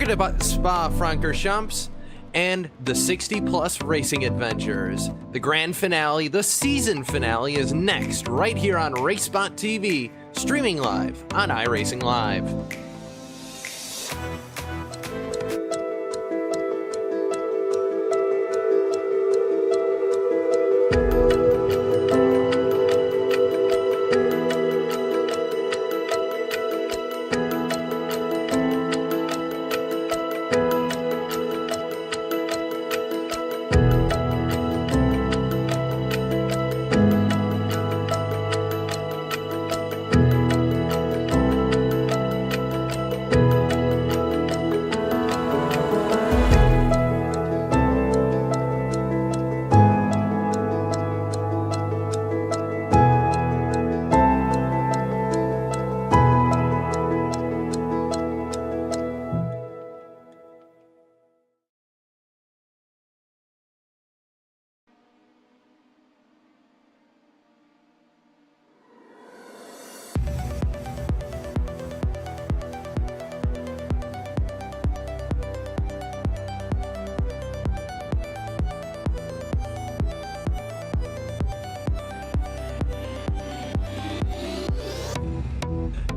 Circuit of Spa-Francorchamps, and the 60-plus racing adventures. The grand finale, the season finale, is next right here on RaceSpotTV, streaming live on iRacing Live.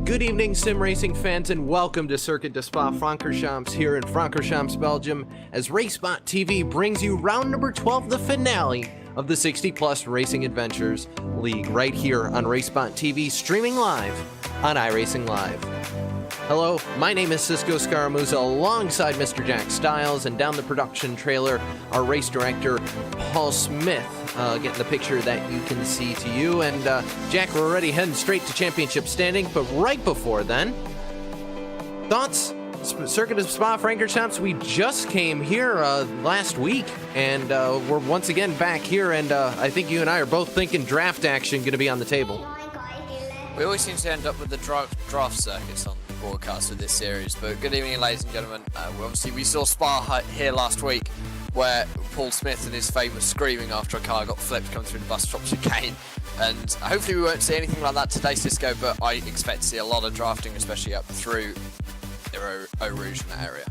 Good evening, sim racing fans, and welcome to Circuit de Spa-Francorchamps here in Francorchamps, Belgium, as RaceSpotTV brings you round number 12, the finale of the 60-plus Racing Adventures League, right here on RaceSpotTV, streaming live on iRacing Live. Hello, my name is Cisco Scaramouza, alongside Mr. Jack Stiles, and down the production trailer, our race director, Paul Smith, getting the picture that you can see to you. And Jack, we're already heading straight to championship standing, but right before then, thoughts? Circuit of Spa-Francorchamps, we just came here last week, and we're once again back here, and I think you and I are both thinking draft action going to be on the table. We always seem to end up with the draft circuits on the broadcast of this series, but good evening, ladies and gentlemen. We saw Spa here last week, where Paul Smith and his fame was screaming after a car got flipped coming through the bus stop chicane, and hopefully we won't see anything like that today, Cisco, but I expect to see a lot of drafting, especially up through the Eau Rouge in that area.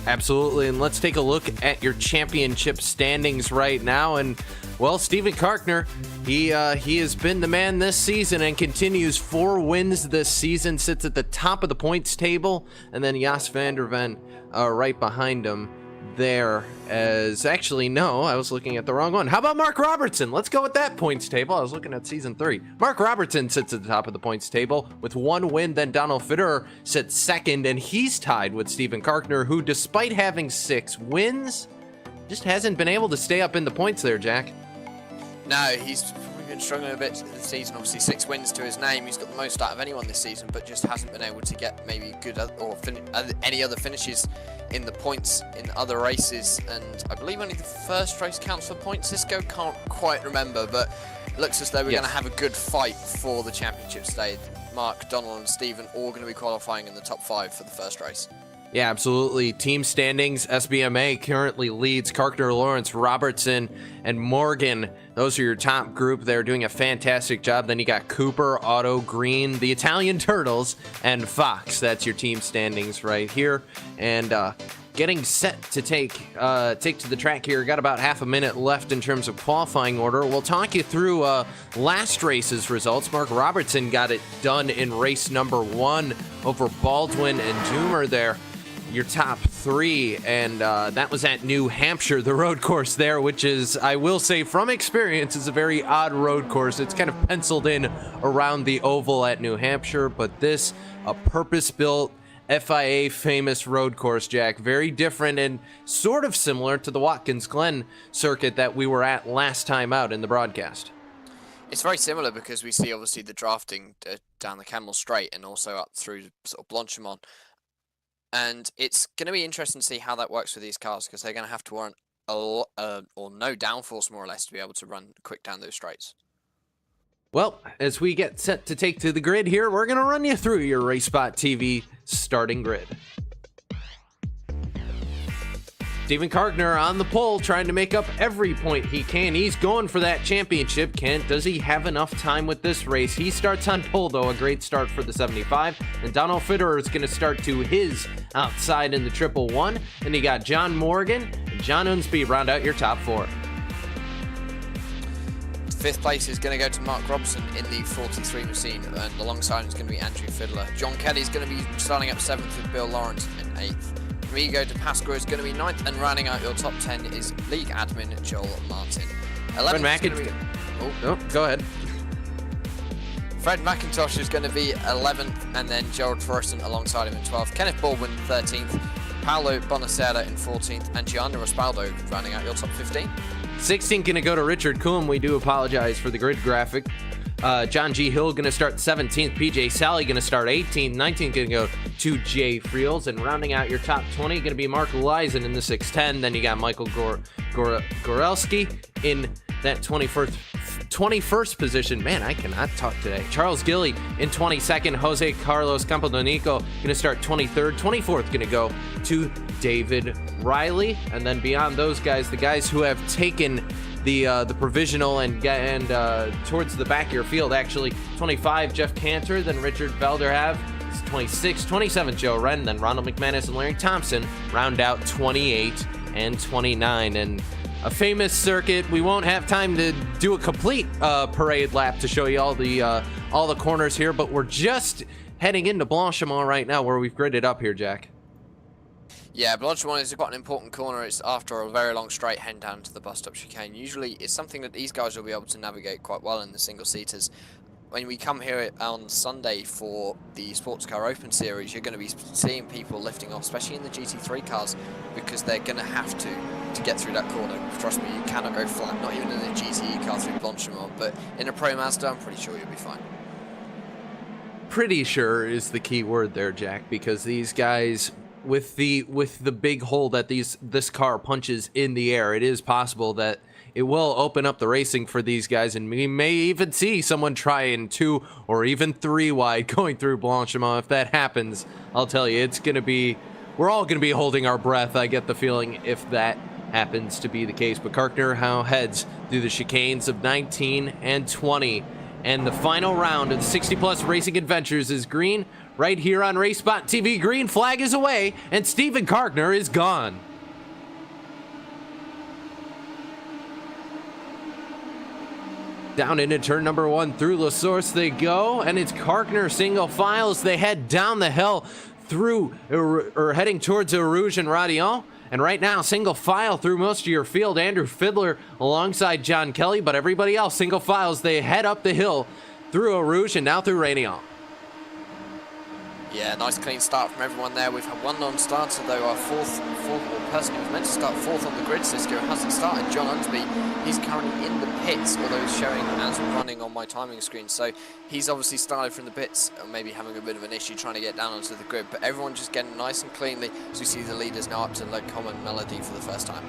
Absolutely, and let's take a look at your championship standings right now. And well, Steven Karkner, he has been the man this season and continues 4 wins this season, sits at the top of the points table, and then Jas van der Ven right behind him there. As actually, no, I was looking at the wrong one. How about Mark Robertson? Let's go with that points table. I was looking at season 3. Mark Robertson sits at the top of the points table with 1 win. Then Donald Fitterer sits second, and he's tied with Steven Karkner, who, despite having 6 wins, just hasn't been able to stay up in the points there, Jack. No, he's probably been struggling a bit this season. Obviously, 6 wins to his name. He's got the most out of anyone this season, but just hasn't been able to get maybe good or any other finishes in the points in other races. And I believe only the first race counts for points. Cisco can't quite remember, but it looks as though we're going to have a good fight for the championship stage. Mark, Donald, and Stephen all going to be qualifying in the top 5 for the first race. Yeah, absolutely. Team standings, SBMA currently leads. Karkner, Lawrence, Robertson, and Morgan. Those are your top group. They're doing a fantastic job. Then you got Cooper, Otto, Green, the Italian Turtles, and Fox. That's your team standings right here. And getting set to take to the track here. Got about half a minute left in terms of qualifying order. We'll talk you through last race's results. Mark Robertson got it done in race number 1 over Baldwin and Doomer there. Your top 3, and that was at New Hampshire, the road course there, which is, I will say from experience, is a very odd road course. It's kind of penciled in around the oval at New Hampshire, but this, a purpose-built FIA famous road course, Jack. Very different and sort of similar to the Watkins Glen circuit that we were at last time out in the broadcast. It's very similar because we see obviously the drafting down the Camel Straight and also up through sort of Blanchimont. And it's going to be interesting to see how that works for these cars, because they're going to have to warrant a lot, or no downforce, more or less, to be able to run quick down those straights. Well, as we get set to take to the grid here, we're going to run you through your RaceSpotTV starting grid. Steven Kargner on the pole, trying to make up every point he can. He's going for that championship. Does he have enough time with this race? He starts on pole, though. A great start for the 75. And Donald Fitterer is going to start to his outside in the 111. And you got John Morgan and John Unsby round out your top 4. 5th place is going to go to Mark Robson in the 43 machine, and alongside him is going to be Andrew Fiddler. John Kelly is going to be starting up 7th with Bill Lawrence in 8th. Rigo de Pasqua is going to be 9th, and rounding out your top 10 is league admin Joel Martin. 11th is going to be... Go ahead. Fred McIntosh is going to be 11th, and then Gerald Thorson alongside him in 12th. Kenneth Baldwin 13th, Paolo Bonacera in 14th, and Gianna Raspaldo rounding out your top 15. 16th going to go to Richard Coombe. We do apologize for the grid graphic. John G. Hill going to start 17th. PJ Sally going to start 18th. 19th going to go to Jay Friels. And rounding out your top 20 going to be Mark Leisen in the 610. Then you got Michael Gorelski in that 21st position. Man, I cannot talk today. Charles Gilly in 22nd. Jose Carlos Campodonico going to start 23rd. 24th going to go to David Riley. And then beyond those guys, the guys who have taken the provisional and towards the back of your field, actually. 25, Jeff Cantor, then Richard Velderhav. 26, 27, Joe Wren, then Ronald McManus and Larry Thompson round out 28 and 29. And a famous circuit. We won't have time to do a complete parade lap to show you all the corners here, but we're just heading into Blanchimont right now, where we've gridded up here, Jack. Yeah, Blanchimont is quite an important corner. It's after a very long straight head down to the bus stop chicane. Usually it's something that these guys will be able to navigate quite well in the single-seaters. When we come here on Sunday for the Sports Car Open Series, you're going to be seeing people lifting off, especially in the GT3 cars, because they're going to have to get through that corner. Trust me, you cannot go flat, not even in a GTE car through Blanchimont, but in a Pro Mazda, I'm pretty sure you'll be fine. Pretty sure is the key word there, Jack, because these guys... With the big hole that this car punches in the air, it is possible that it will open up the racing for these guys, and we may even see someone trying 2 or even 3 wide going through Blanchimont. If that happens, I'll tell you, we're all gonna be holding our breath. I get the feeling if that happens to be the case. But Kargner now heads through the chicanes of 19 and 20, and the final round of the 60-plus racing adventures is green. Right here on RaceSpotTV, green flag is away, and Steven Kargner is gone. Down into turn number 1 through La Source they go, and it's Kargner single file as they head down the hill through, or heading towards Eau and Radion. And right now, single file through most of your field, Andrew Fiddler alongside John Kelly, but everybody else single files. They head up the hill through Eau and now through Radion. Yeah, nice clean start from everyone there. We've had one non-starter though. Our fourth person who was meant to start 4th on the grid, Cisco, hasn't started. John Unsby, he's currently in the pits, although he's showing as running on my timing screen. So he's obviously started from the pits, and maybe having a bit of an issue trying to get down onto the grid. But everyone just getting nice and cleanly, as we see the leaders now up to like common melody for the first time.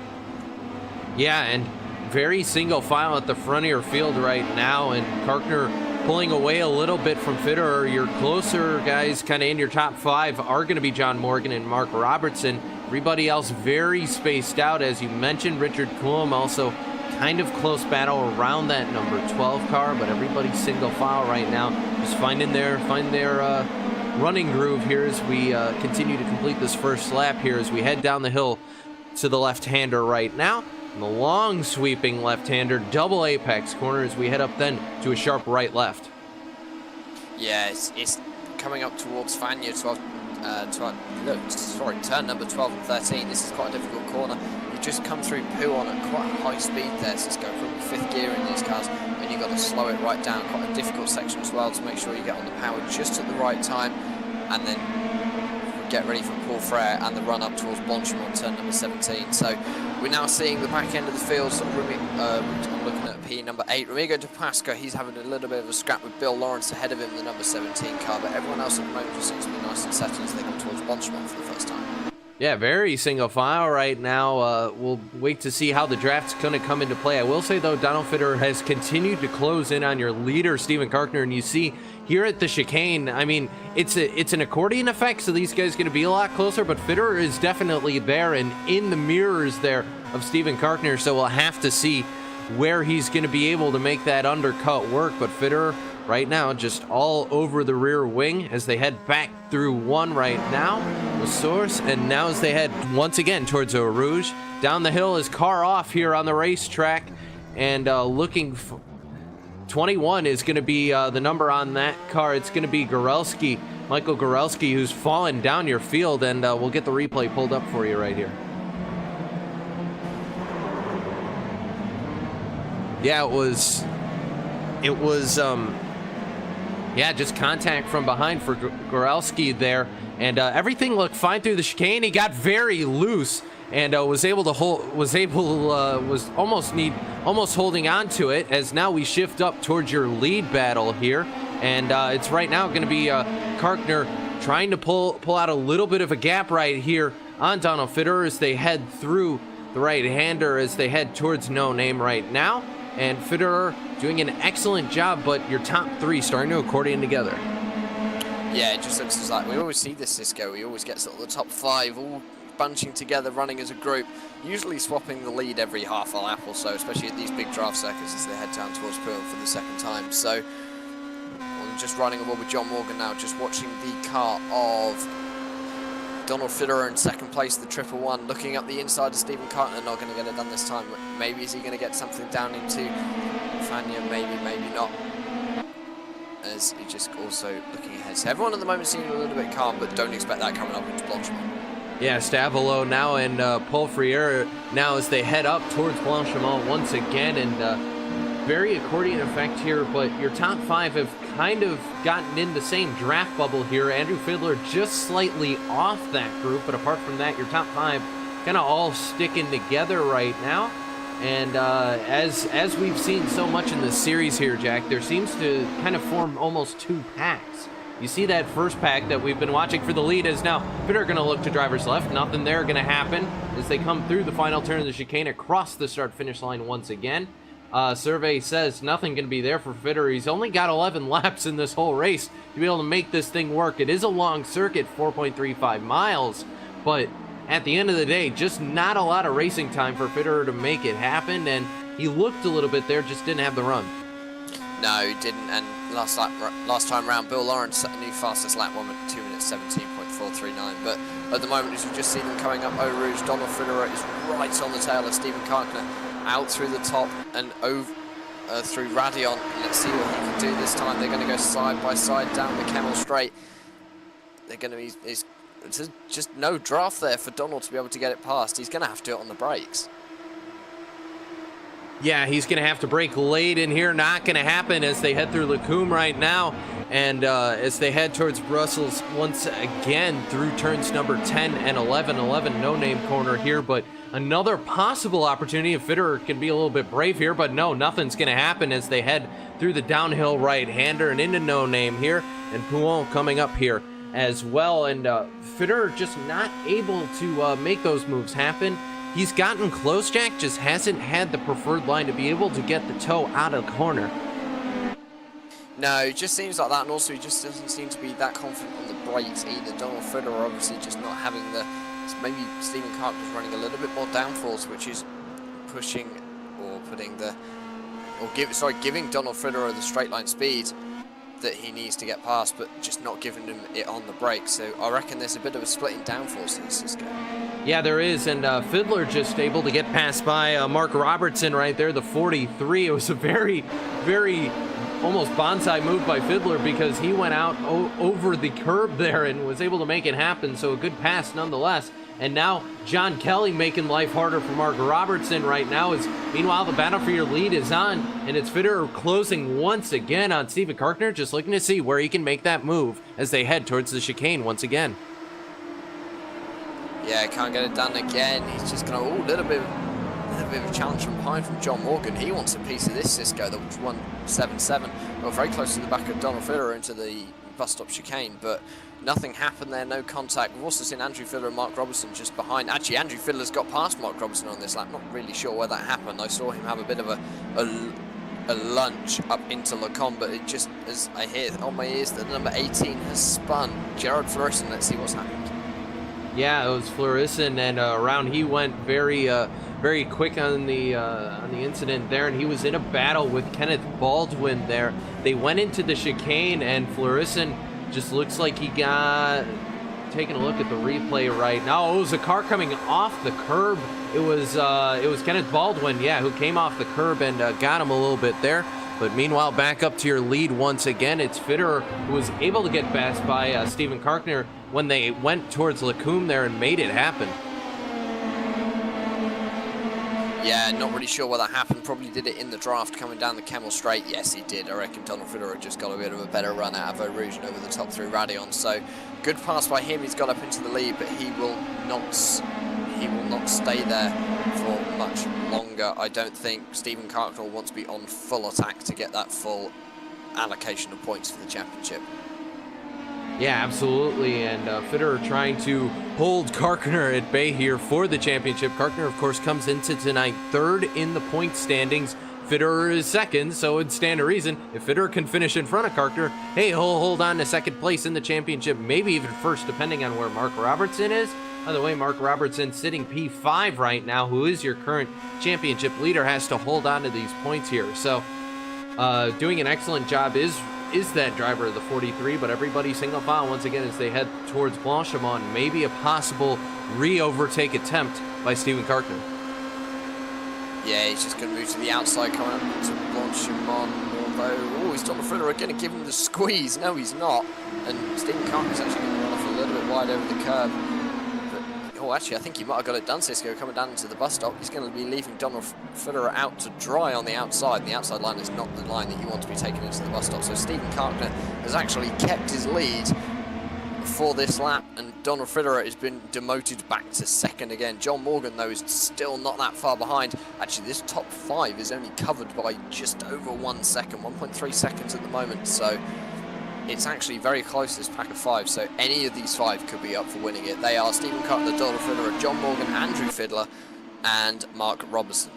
Yeah, and very single file at the front of your field right now, and Kargner pulling away a little bit from Fitterer. Your closer guys kind of in your top 5 are going to be John Morgan and Mark Robertson. Everybody else very spaced out, as you mentioned. Richard Coulomb also kind of close battle around that number 12 car, but everybody's single file right now, just find their running groove here as we continue to complete this first lap here as we head down the hill to the left-hander right now. And the long sweeping left-hander, double apex corner as we head up then to a sharp right-left. Yeah, it's coming up towards Fania, turn number 12 and 13. This is quite a difficult corner. You just come through Poo on at quite a high speed there, so it's going from 5th gear in these cars, and you've got to slow it right down. Quite a difficult section as well to make sure you get on the power just at the right time, and then get ready for Paul Frere and the run up towards Blanchimont, turn number 17. So we're now seeing the back end of the field. So I'm looking at P number 8, Remigo de Pasqua. He's having a little bit of a scrap with Bill Lawrence ahead of him, the number 17 car. But everyone else at the moment just seems to be nice and settled as they come towards Blanchimont for the first time. Yeah, very single file right now. We'll wait to see how the draft's going to come into play. I will say, though, Donald Fitterer has continued to close in on your leader, Steven Karkner, and you see here at the chicane, I mean, it's an accordion effect, so these guys going to be a lot closer, but Fitterer is definitely there and in the mirrors there of Steven Karkner, so we'll have to see where he's going to be able to make that undercut work, but Fitterer right now just all over the rear wing as they head back through one right now, the source, and now as they head once again towards Eau Rouge. Down the hill is car off here on the racetrack, and looking for 21 is going to be the number on that car. It's going to be Gorelski, Michael Gorelski, who's fallen down your field, and we'll get the replay pulled up for you right here. Yeah, it was yeah, just contact from behind for Gorelski there, and everything looked fine through the chicane. He got very loose and was almost holding on to it, as now we shift up towards your lead battle here, and it's right now going to be Karkner trying to pull out a little bit of a gap right here on Donald Fitterer as they head through the right-hander as they head towards No Name right now. And Fitterer doing an excellent job, but your top three starting to accordion together. Yeah, it just looks like we always see this, Cisco. We always get sort of the top five all bunching together, running as a group, usually swapping the lead every half a lap or so, especially at these big draft circuits as they head down towards Poole for the second time. So I'm just running along with John Morgan now, just watching the car of Donald Fitterer in second place, the 111, looking up the inside of Steven Karkner, not going to get it done this time. Maybe is he going to get something down into Fania? Maybe not. As he just also looking ahead. So everyone at the moment seems a little bit calm, but don't expect that coming up into Blanchimont. Yeah, Stavolo now and Paul Freire now as they head up towards Blanchimont once again, and very accordion effect here, but your top five have kind of gotten in the same draft bubble here. Andrew Fiedler just slightly off that group, but apart from that, your top five kind of all sticking together right now. And as we've seen so much in this series here, Jack, there seems to kind of form almost two packs. You see that first pack that we've been watching for the lead is now Fitterer going to look to driver's left. Nothing there going to happen as they come through the final turn of the chicane across the start-finish line once again. Survey says nothing going to be there for Fitterer. He's only got 11 laps in this whole race to be able to make this thing work. It is a long circuit, 4.35 miles, but at the end of the day, just not a lot of racing time for Fitterer to make it happen, and he looked a little bit there, just didn't have the run. No, he didn't, and last time round, Bill Lawrence set a new fastest lap, 1 minute 2 minutes 17.439, but at the moment, as we've just seen them coming up Eau Rouge, Donald Fitterer is right on the tail of Steven Karkner, out through the top and over through Radion. Let's see what he can do this time. They're going to go side by side down the Camel Straight. They're going to be, there's just no draft there for Donald to be able to get it past. He's going to have to do it on the brakes. Yeah, he's going to have to brake late in here. Not going to happen as they head through Lacombe right now. And as they head towards Brussels once again through turns number 10 and 11. 11 no-name corner here, but another possible opportunity if Fitterer can be a little bit brave here, but no, nothing's going to happen as they head through the downhill right-hander and into no-name here. And Pouon coming up here as well. And Fitterer just not able to make those moves happen. He's gotten close, Jack, just hasn't had the preferred line to be able to get the toe out of the corner. No, it just seems like that, and also he just doesn't seem to be that confident on the brakes either. Donald Fitterer obviously just not having the... Maybe Steven Karkner's running a little bit more downforce, which is pushing or putting the... giving Donald Fitterer the straight line speed that he needs to get past, but just not giving him it on the brakes. So I reckon there's a bit of a split in downforce in this Cisco. Yeah, there is, and Fiedler just able to get past by Mark Robertson right there, the 43. It was a very, very almost bonsai move by Fiedler because he went out over the curb there and was able to make it happen, so a good pass nonetheless. And now John Kelly making life harder for Mark Robertson right now as meanwhile the battle for your lead is on, and it's Fitterer closing once again on Steven Karkner, just looking to see where he can make that move as they head towards the chicane once again. Yeah, can't get it done again. He's just going to, a little bit of a challenge from behind from John Morgan. He wants a piece of this Cisco, the 177. Well, very close to the back of Donald Fitterer into the bus stop chicane, but nothing happened there, no contact. We've also seen Andrew Fiddler and Mark Robertson just behind. Actually, Andrew Fiddler's got past Mark Robertson on this lap. Not really sure where that happened. I saw him have a bit of a lunge up into Lecombe, but it just, as I hear on my ears, that number 18 has spun. Jared Fleurisson, let's see what's happened. Yeah, it was Fleurisson, and around he went very quick on the incident there, and he was in a battle with Kenneth Baldwin there. They went into the chicane, and Fleurisson just looks like he got, taking a look at the replay right now, it was a car coming off the curb. It was Kenneth Baldwin, yeah, who came off the curb and got him a little bit there. But meanwhile, back up to your lead once again. It's Fitterer who was able to get past by Stephen Karkner when they went towards Lecombe there and made it happen. Yeah, not really sure where that happened. Probably did it in the draft coming down the Kemmel Straight. Yes, he did. I reckon Donald Fitterer just got a bit of a better run out of Eau Rouge and over the top through Radion. So good pass by him. He's got up into the lead, but he will not stay there for much longer. I don't think Stephen Karkner wants to be on full attack to get that full allocation of points for the championship. Yeah, absolutely, and Fitterer trying to hold Karkner at bay here for the championship. Karkner, of course, comes into tonight third in the point standings. Fitterer is second, so it'd stand to reason if Fitterer can finish in front of Karkner, hey, he'll hold on to second place in the championship, maybe even first, depending on where Mark Robertson is. By the way, Mark Robertson sitting P5 right now, who is your current championship leader, has to hold on to these points here. So doing an excellent job is that driver of the 43, but everybody single file once again as they head towards Blanchimont. Maybe a possible re-overtake attempt by Stephen Karkner. Yeah, he's just going to move to the outside coming up into Blanchimont, although, he's Donald Fitterer going to give him the squeeze. No, he's not. And Stephen Karkner's actually going to run off a little bit wide over the curb. Oh, actually, I think he might have got it done, Cisco, coming down into the bus stop. He's going to be leaving Donald Fitterer out to dry on the outside. And the outside line is not the line that you want to be taken into the bus stop. So Stephen Karkner has actually kept his lead for this lap, and Donald Fitterer has been demoted back to second again. John Morgan, though, is still not that far behind. Actually, this top five is only covered by just over 1 second, 1.3 seconds at the moment. So it's actually very close, this pack of five, so any of these five could be up for winning it. They are Stephen Karkner, Donald Fitterer, John Morgan, Andrew Fiddler, and Mark Robertson.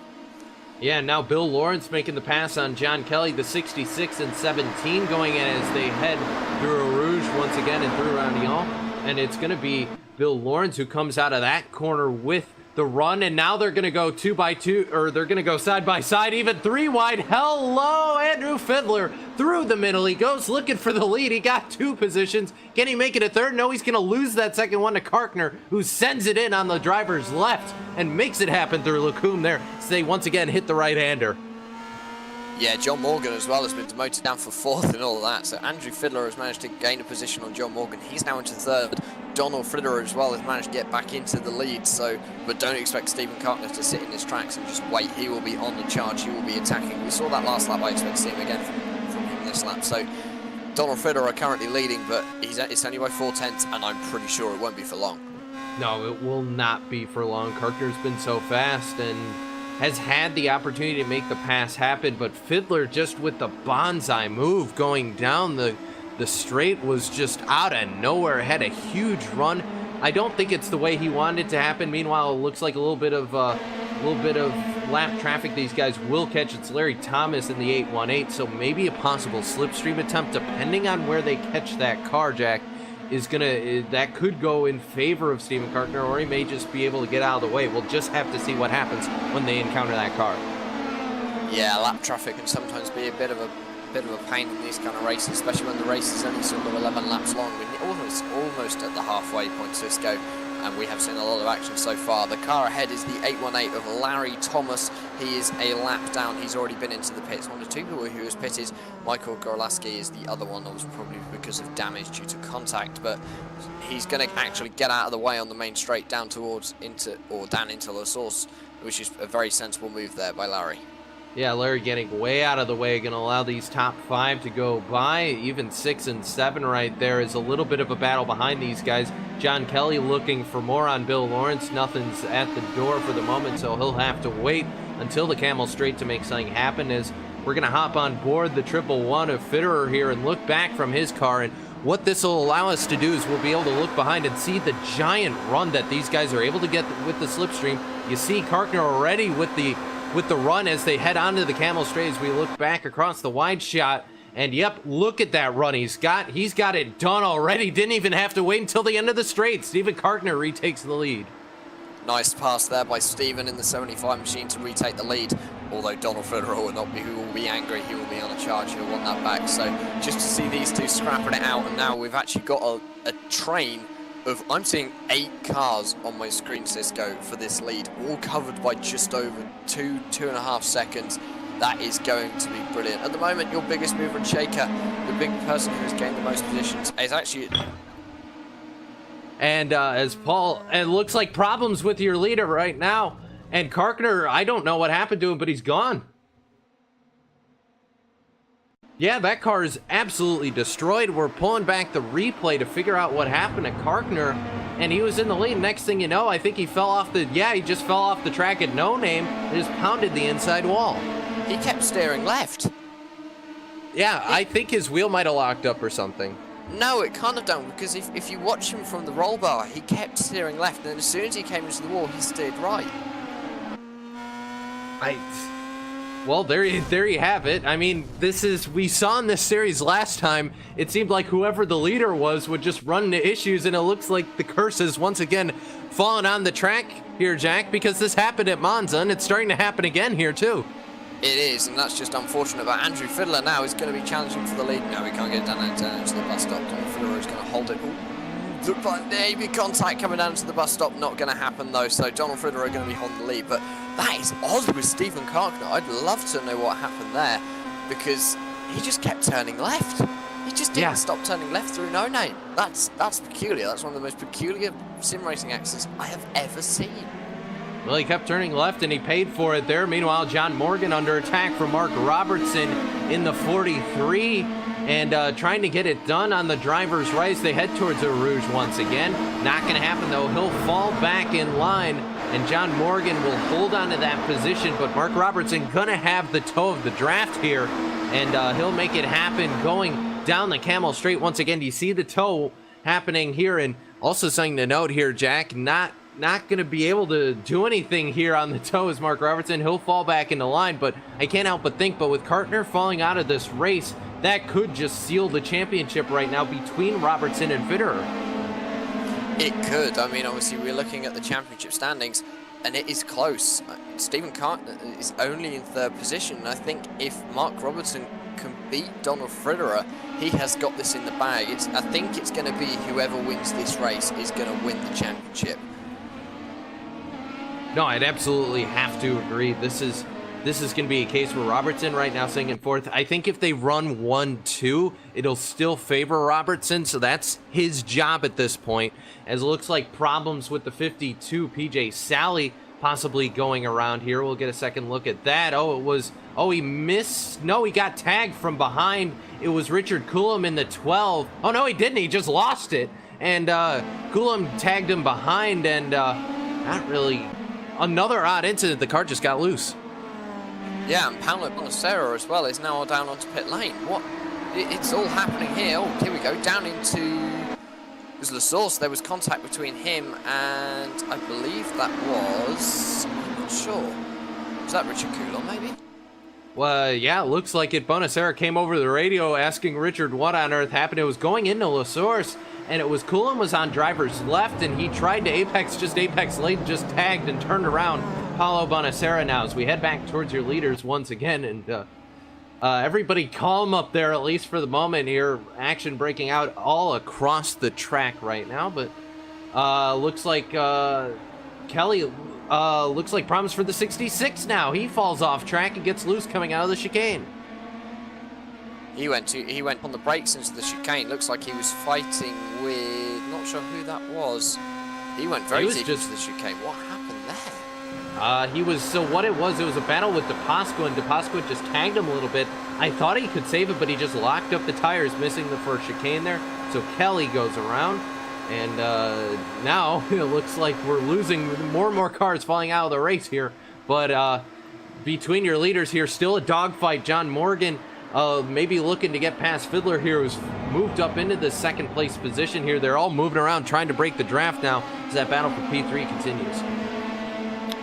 Yeah, now Bill Lawrence making the pass on John Kelly, the 66 and 17 going in as they head through Eau Rouge once again and through Radion. And it's going to be Bill Lawrence who comes out of that corner with the run, and now they're going to go 2 by 2, or they're going to go side by side, even 3 wide. Hello, Andrew Fiddler through the middle. He goes looking for the lead. He got 2 positions. Can he make it a third? No, he's going to lose that second one to Karkner, who sends it in on the driver's left and makes it happen through Lecombe there. So they once again hit the right-hander. Yeah, John Morgan as well has been demoted down for fourth and all of that. So Andrew Fiddler has managed to gain a position on John Morgan. He's now into third. Donald Fitterer as well has managed to get back into the lead. So, but don't expect Stephen Karkner to sit in his tracks and just wait. He will be on the charge. He will be attacking. We saw that last lap. I expect to see him again from him this lap. So Donald Fitterer currently leading, but it's only by 4/10, and I'm pretty sure it won't be for long. No, it will not be for long. Karkner's been so fast and has had the opportunity to make the pass happen, but Fiddler just with the bonsai move going down the straight was just out of nowhere, had a huge run. I don't think it's the way he wanted it to happen. Meanwhile, it looks like a little bit of lap traffic these guys will catch. It's Larry Thomas in the 818, so maybe a possible slipstream attempt, depending on where they catch that car, Jack, that could go in favor of Stephen Karkner, or he may just be able to get out of the way. We'll just have to see what happens when they encounter that car. Yeah, lap traffic can sometimes be a bit of a pain in these kind of races, especially when the race is only sort of 11 laps long. We're almost at the halfway point, Cisco, and we have seen a lot of action so far. The car ahead is the 818 of Larry Thomas. He is a lap down. He's already been into the pits. One of 2 people who was pitted. Michael Gorlaski is the other one. That was probably because of damage due to contact, but he's going to actually get out of the way on the main straight down into La Source, which is a very sensible move there by Larry. Yeah, Larry getting way out of the way, going to allow these top 5 to go by. Even 6 and 7 right there is a little bit of a battle behind these guys. John Kelly looking for more on Bill Lawrence. Nothing's at the door for the moment, so he'll have to wait until the Camel Straight to make something happen, as we're going to hop on board the 111 of Fitterer here and look back from his car. And what this will allow us to do is we'll be able to look behind and see the giant run that these guys are able to get with the slipstream. You see Karkner already with the run as they head onto the Camel Straight as we look back across the wide shot. And yep, look at that run he's got it done already. Didn't even have to wait until the end of the straight. Steven Karkner retakes the lead. Nice pass there by Steven in the 75 machine to retake the lead. Although Donald Federer will be angry, he will be on a charge, he'll want that back. So just to see these two scrapping it out, and now we've actually got a train of, I'm seeing 8 cars on my screen, Cisco, for this lead, all covered by just over 2.5 seconds. That is going to be brilliant. At the moment, your biggest mover and shaker, the big person who has gained the most positions, is actually... And as Paul, it looks like problems with your leader right now. And Karkner, I don't know what happened to him, but he's gone. Yeah, that car is absolutely destroyed. We're pulling back the replay to figure out what happened to Karkner. And he was in the lead. Next thing you know, I think he fell off the... Yeah, he just fell off the track at no name and just pounded the inside wall. He kept steering left. Yeah, I think his wheel might have locked up or something. No, it can't have done, because if you watch him from the roll bar, he kept steering left, and then as soon as he came into the wall, he steered right. Well, there you have it. I mean, we saw in this series last time, it seemed like whoever the leader was would just run into issues, and it looks like the curse has once again fallen on the track here, Jack, because this happened at Monza, and it's starting to happen again here, too. It is, and that's just unfortunate. But Andrew Fiddler now is going to be challenging for the lead. No, we can't get it down there to the bus stop. Donald Fiddler is going to hold it. Look like maybe contact coming down to the bus stop. Not going to happen, though. So Donald Fiddler are going to be holding the lead. But that is odd with Steven Karkner. I'd love to know what happened there, because he just kept turning left. He just didn't stop turning left through no name. That's peculiar. That's one of the most peculiar sim racing accidents I have ever seen. Well, he kept turning left, and he paid for it there. Meanwhile, John Morgan under attack from Mark Robertson in the 43, and trying to get it done on the driver's right as they head towards Eau Rouge once again. Not going to happen, though. He'll fall back in line, and John Morgan will hold on to that position, but Mark Robertson going to have the toe of the draft here, and he'll make it happen going down the Camel Straight once again. Do you see the toe happening here? And also something to note here, Jack, not going to be able to do anything here on the toe is Mark Robertson. He'll fall back into line, but I can't help but think, but with Karkner falling out of this race, that could just seal the championship right now between Robertson and Federer. It could. I mean, obviously, we're looking at the championship standings, and it is close. Steven Karkner is only in 3rd position, and I think if Mark Robertson can beat Donald Federer, he has got this in the bag. I think it's going to be whoever wins this race is going to win the championship. No, I'd absolutely have to agree. This is going to be a case where Robertson right now sitting in 4th. I think if they run 1-2, it'll still favor Robertson, so that's his job at this point. As it looks like problems with the 52 PJ Sally possibly going around here. We'll get a second look at that. He missed. No, he got tagged from behind. It was Richard Coulomb in the 12. Oh, no, he didn't. He just lost it. And Coulomb tagged him behind, and not really... Another odd incident, the car just got loose. Yeah, and Paolo Bonacera as well is now down onto pit lane. What? It's all happening here. Oh, here we go, down into... It was La Source. There was contact between him and I believe that was... I'm not sure. Was that Richard Coulomb, maybe? Well, yeah, it looks like it. Bonacera came over the radio asking Richard what on earth happened. It was going into La Source, and it was Coulomb was on driver's left, and he tried to apex late, just tagged and turned around. Paulo Bonacera now as we head back towards your leaders once again, and everybody calm up there, at least for the moment here. Action breaking out all across the track right now, but looks like Kelly looks like problems for the 66 now. He falls off track and gets loose coming out of the chicane. He went on the brakes into the chicane. Looks like he was fighting with, not sure who that was. He went very deep into the chicane. What happened there? So what it was a battle with DePasqua, and DePasqua just tagged him a little bit. I thought he could save it, but he just locked up the tires, missing the first chicane there. So Kelly goes around, and now it looks like we're losing more and more cars falling out of the race here. But between your leaders here, still a dogfight. John Morgan maybe looking to get past Fiddler here, who's moved up into the second place position here. They're all moving around trying to break the draft now as that battle for P3 continues.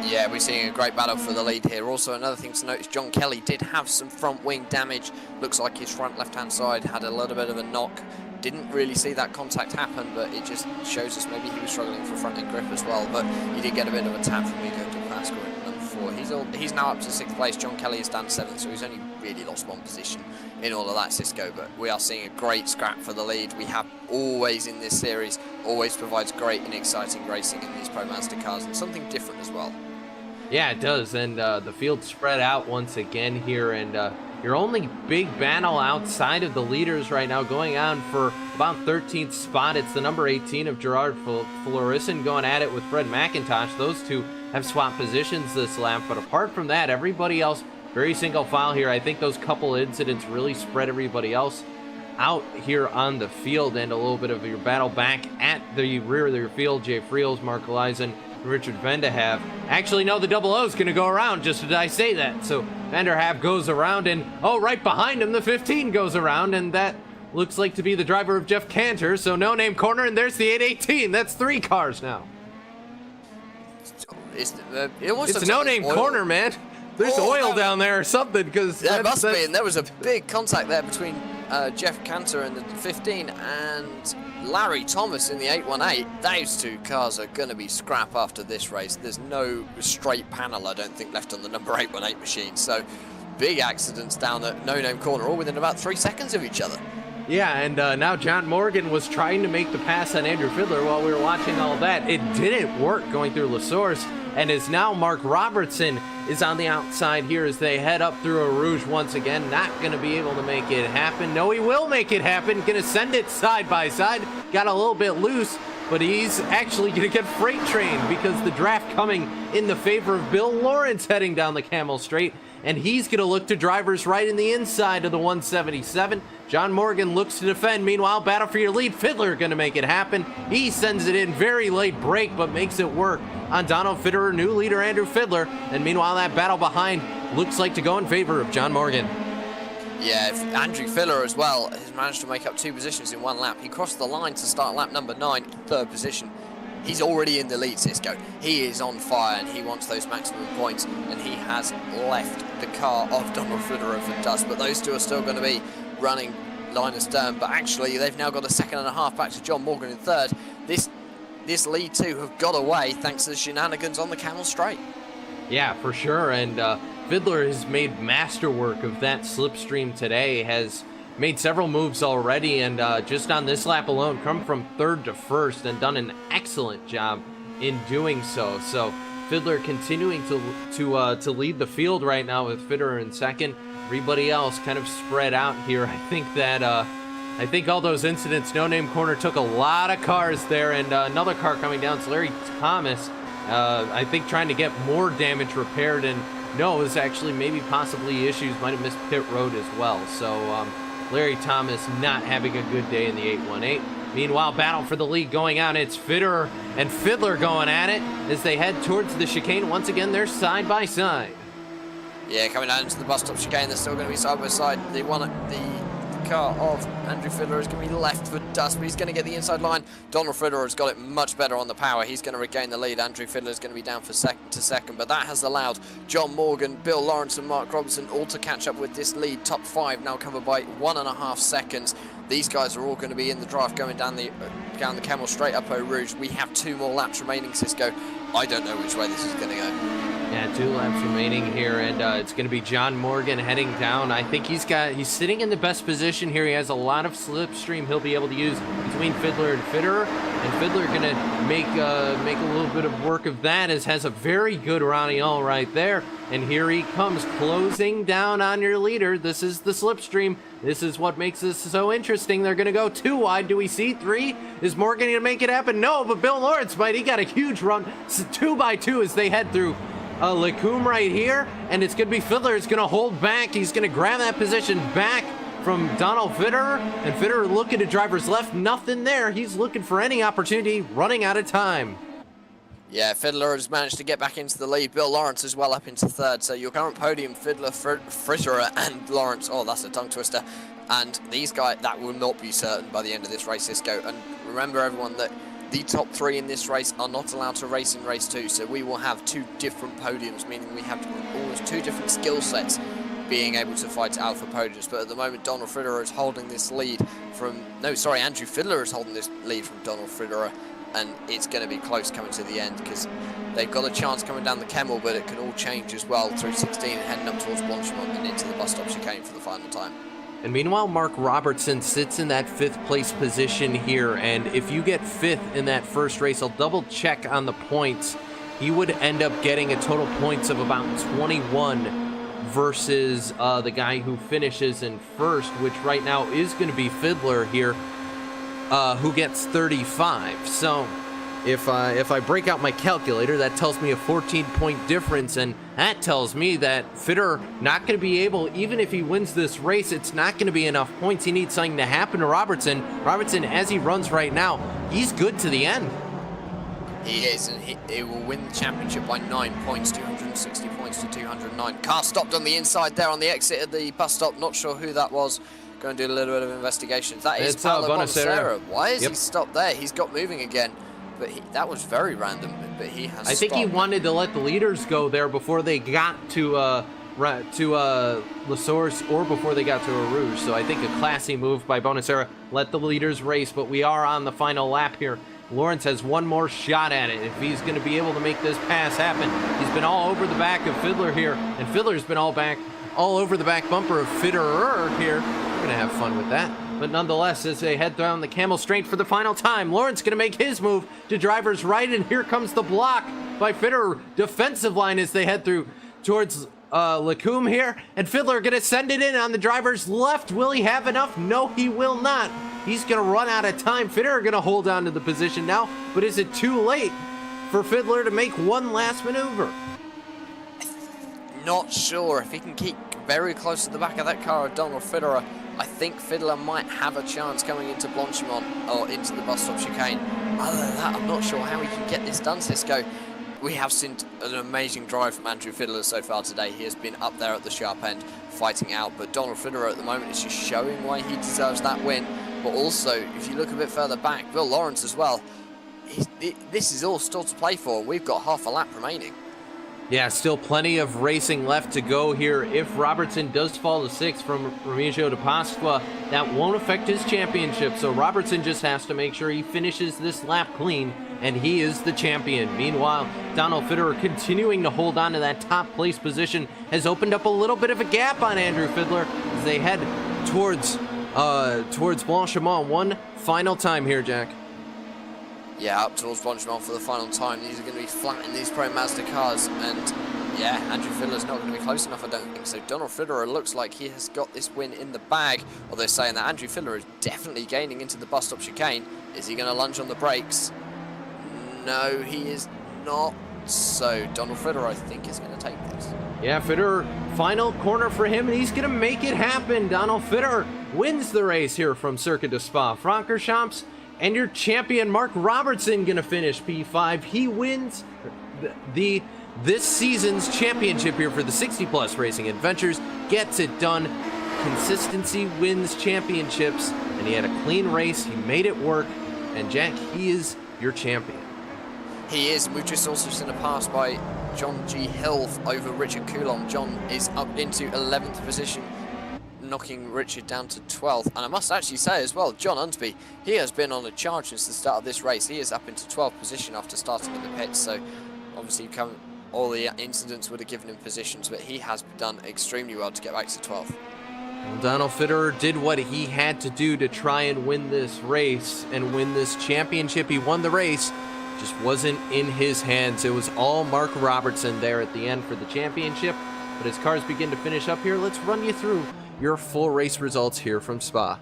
Yeah, we're seeing a great battle for the lead here. Also, another thing to notice, John Kelly did have some front wing damage. Looks like his front left-hand side had a little bit of a knock. Didn't really see that contact happen, but it just shows us maybe he was struggling for front end grip as well. But he did get a bit of a tap from Miguel de Pascal in number 4. He's now up to 6th place. John Kelly is down 7th, so he's only really lost 1 position in all of that, Cisco. But we are seeing a great scrap for the lead. We have always in this series, always provides great and exciting racing in these Pro Mazda cars, and something different as well. Yeah, it does, and the field spread out once again here, and your only big battle outside of the leaders right now going on for about 13th spot. It's the number 18 of Gerard Florissen going at it with Fred McIntosh. Those two have swapped positions this lap, but apart from that, everybody else very single file here. I think those couple incidents really spread everybody else out here on the field, and a little bit of your battle back at the rear of your field. Jay Friels, Mark Elizen, Richard Vanderhav. Actually, no, the double O is going to go around, just did I say that. So Vanderhav goes around, and oh, right behind him, the 15 goes around, and that looks like to be the driver of Jeff Cantor. So no name corner, and there's the 818. That's 3 cars now. It's no name corner, man. There's oil down there or something, because there must be, and there was a big contact there between Jeff Cantor in the 15 and Larry Thomas in the 818. Those 2 cars are going to be scrap after this race. There's no straight panel, I don't think, left on the number 818 machine. So big accidents down at No Name Corner, all within about 3 seconds of each other. Yeah, and now John Morgan was trying to make the pass on Andrew Fiddler while we were watching all that. It didn't work going through La Source, and is now Mark Robertson is on the outside here as they head up through a Rouge once again. Not going to be able to make it happen. No, he will make it happen. Going to send it side by side. Got a little bit loose, but he's actually going to get freight trained because the draft coming in the favor of Bill Lawrence heading down the Camel Straight, and he's going to look to drivers right in the inside of the 177. John Morgan looks to defend. Meanwhile, battle for your lead. Fiddler going to make it happen. He sends it in. Very late break, but makes it work on Donald Fitterer, new leader Andrew Fiddler. And meanwhile, that battle behind looks like to go in favor of John Morgan. Yeah, Andrew Fiddler as well has managed to make up 2 positions in 1 lap. He crossed the line to start lap number 9, 3rd position. He's already in the lead, Cisco. He is on fire, and he wants those maximum points, and he has left the car of Donald Fitterer for dust. But those 2 are still going to be running line astern, but actually they've now got a 2.5 back to John Morgan in 3rd. This lead 2 have got away thanks to the shenanigans on the Camel Straight. Yeah, for sure, and Fiddler has made masterwork of that slipstream today, has made several moves already, and just on this lap alone come from 3rd to 1st and done an excellent job in doing so. So Fiddler continuing to lead the field right now with Fitterer in 2nd. Everybody else kind of spread out here. I think all those incidents, No Name Corner took a lot of cars there, and another car coming down. It's Larry Thomas, I think trying to get more damage repaired, and no, it was actually maybe possibly issues, might have missed pit road as well. So Larry Thomas not having a good day in the 818. Meanwhile, battle for the lead going on. It's Fitterer and Fiddler going at it as they head towards the chicane. Once again, they're side by side. Yeah, coming down into the bus stop chicane, they're still going to be side by side. The car of Andrew Fiddler is going to be left for dust, but he's going to get the inside line. Donald Fiddler has got it much better on the power. He's going to regain the lead. Andrew Fiddler is going to be down for second, but that has allowed John Morgan, Bill Lawrence and Mark Robinson all to catch up with this lead. Top 5 now covered by 1.5 seconds. These guys are all going to be in the drive going down the Camel Straight up Eau Rouge. We have 2 more laps remaining, Cisco. I don't know which way this is going to go. Yeah, 2 laps remaining here, and it's going to be John Morgan heading down. I think he's sitting in the best position here. He has a lot of slipstream he'll be able to use between Fiddler and Fitterer, and Fiddler going to make a little bit of work of that, as has a very good Raniol right there. And here he comes, closing down on your leader. This is the slipstream. This is what makes this so interesting. They're going to go 2 wide. Do we see 3? Is Morgan going to make it happen? No, but Bill Lawrence might. He got a huge run. 2 by 2 as they head through Lecumbe right here, and it's going to be Fiddler. It's going to hold back. He's going to grab that position back from Donald Fitterer, and Fitterer looking to driver's left. Nothing there. He's looking for any opportunity, running out of time. Yeah, Fiddler has managed to get back into the lead. Bill Lawrence as well up into third. So your current podium, Fiddler, Fritterer and Lawrence. Oh, that's a tongue twister. And these guys, that will not be certain by the end of this race, Cisco. And remember, everyone, that the top 3 in this race are not allowed to race in race 2. So we will have 2 different podiums, meaning we have almost 2 different skill sets being able to fight out for podiums. But at the moment, Donald Fritterer is holding this lead from... No, sorry, Andrew Fiddler is holding this lead from Donald Fritterer. And it's going to be close coming to the end because they've got a chance coming down the Kemmel, but it can all change as well through 16 and heading up towards Blanchimont and into the bus stop chicane for the final time. And meanwhile, Mark Robertson sits in that 5th place position here, and if you get 5th in that first race, I'll double check on the points. He would end up getting a total points of about 21 versus the guy who finishes in first, which right now is going to be Fiddler here. Who gets 35. So if I break out my calculator, that tells me a 14-point difference, and that tells me that Fiddler not going to be able, even if he wins this race, it's not going to be enough points. He needs something to happen to Robertson. Robertson, as he runs right now, he's good to the end. He is, and he will win the championship by 9 points, 260 points to 209. Car stopped on the inside there on the exit of the bus stop. Not sure who that was. Going to do a little bit of investigation. That is Paolo Bonacera. Why is he stopped there? He's got moving again, but that was very random. But he has. I think he wanted to let the leaders go there before they got to La Source or before they got to Rouge. So I think a classy move by Bonacera. Let the leaders race, but we are on the final lap here. Lawrence has one more shot at it if he's going to be able to make this pass happen. He's been all over the back of Fiddler here, and Fiddler's been all over the back bumper of Fitterer here. We're going to have fun with that. But nonetheless, as they head down the Camel Straight for the final time, Lawrence going to make his move to driver's right, and here comes the block by Fitterer. Defensive line as they head through towards Lacombe here, and Fiddler going to send it in on the driver's left. Will he have enough? No, he will not. He's going to run out of time. Fitterer going to hold on to the position now, but is it too late for Fiddler to make one last maneuver? Not sure. If he can keep very close to the back of that car of Donald Fitterer, I think Fiddler might have a chance coming into Blanchimont or into the bus stop chicane. Other than that, I'm not sure how he can get this done, Cisco. We have seen an amazing drive from Andrew Fiddler so far today. He has been up there at the sharp end fighting out, but Donald Fitterer at the moment is just showing why he deserves that win. But also, if you look a bit further back, Bill Lawrence as well, this is all still to play for. We've got half a lap remaining. Yeah, still plenty of racing left to go here. If Robertson does fall to 6th from Remigio de Pasqua, that won't affect his championship. So Robertson just has to make sure he finishes this lap clean, and he is the champion. Meanwhile, Donald Fitterer, continuing to hold on to that top place position, has opened up a little bit of a gap on Andrew Fiddler as they head towards Blanchimont. One final time here, Jack. Yeah, up towards Blanchimont for the final time. These are going to be flat in these Pro Mazda cars, and yeah, Andrew Fiddler's not going to be close enough, I don't think. So Donald Fitterer looks like he has got this win in the bag, or they're saying that Andrew Fiddler is definitely gaining into the bus stop chicane. Is he going to lunge on the brakes? No, he is not. So Donald Fitterer, I think, is going to take this. Yeah, Fitterer, final corner for him, and he's going to make it happen. Donald Fitterer wins the race here from Circuit de Spa-Francorchamps. And your champion, Mark Robertson, going to finish P5. He wins this season's championship here for the 60-plus Racing Adventures. Gets it done. Consistency wins championships. And he had a clean race. He made it work. And Jack, he is your champion. He is. We've just also seen a pass by John G. Hill over Richard Coulomb. John is up into 11th position, knocking Richard down to 12th. And I must actually say as well, John Unsby, he has been on a charge since the start of this race. He is up into 12th position after starting in the pits. So obviously all the incidents would have given him positions, but he has done extremely well to get back to 12th. Well, Donald Fitterer did what he had to do to try and win this race and win this championship. He won the race, just wasn't in his hands. It was all Mark Robertson there at the end for the championship. But as cars begin to finish up here, let's run you through your full race results here from Spa.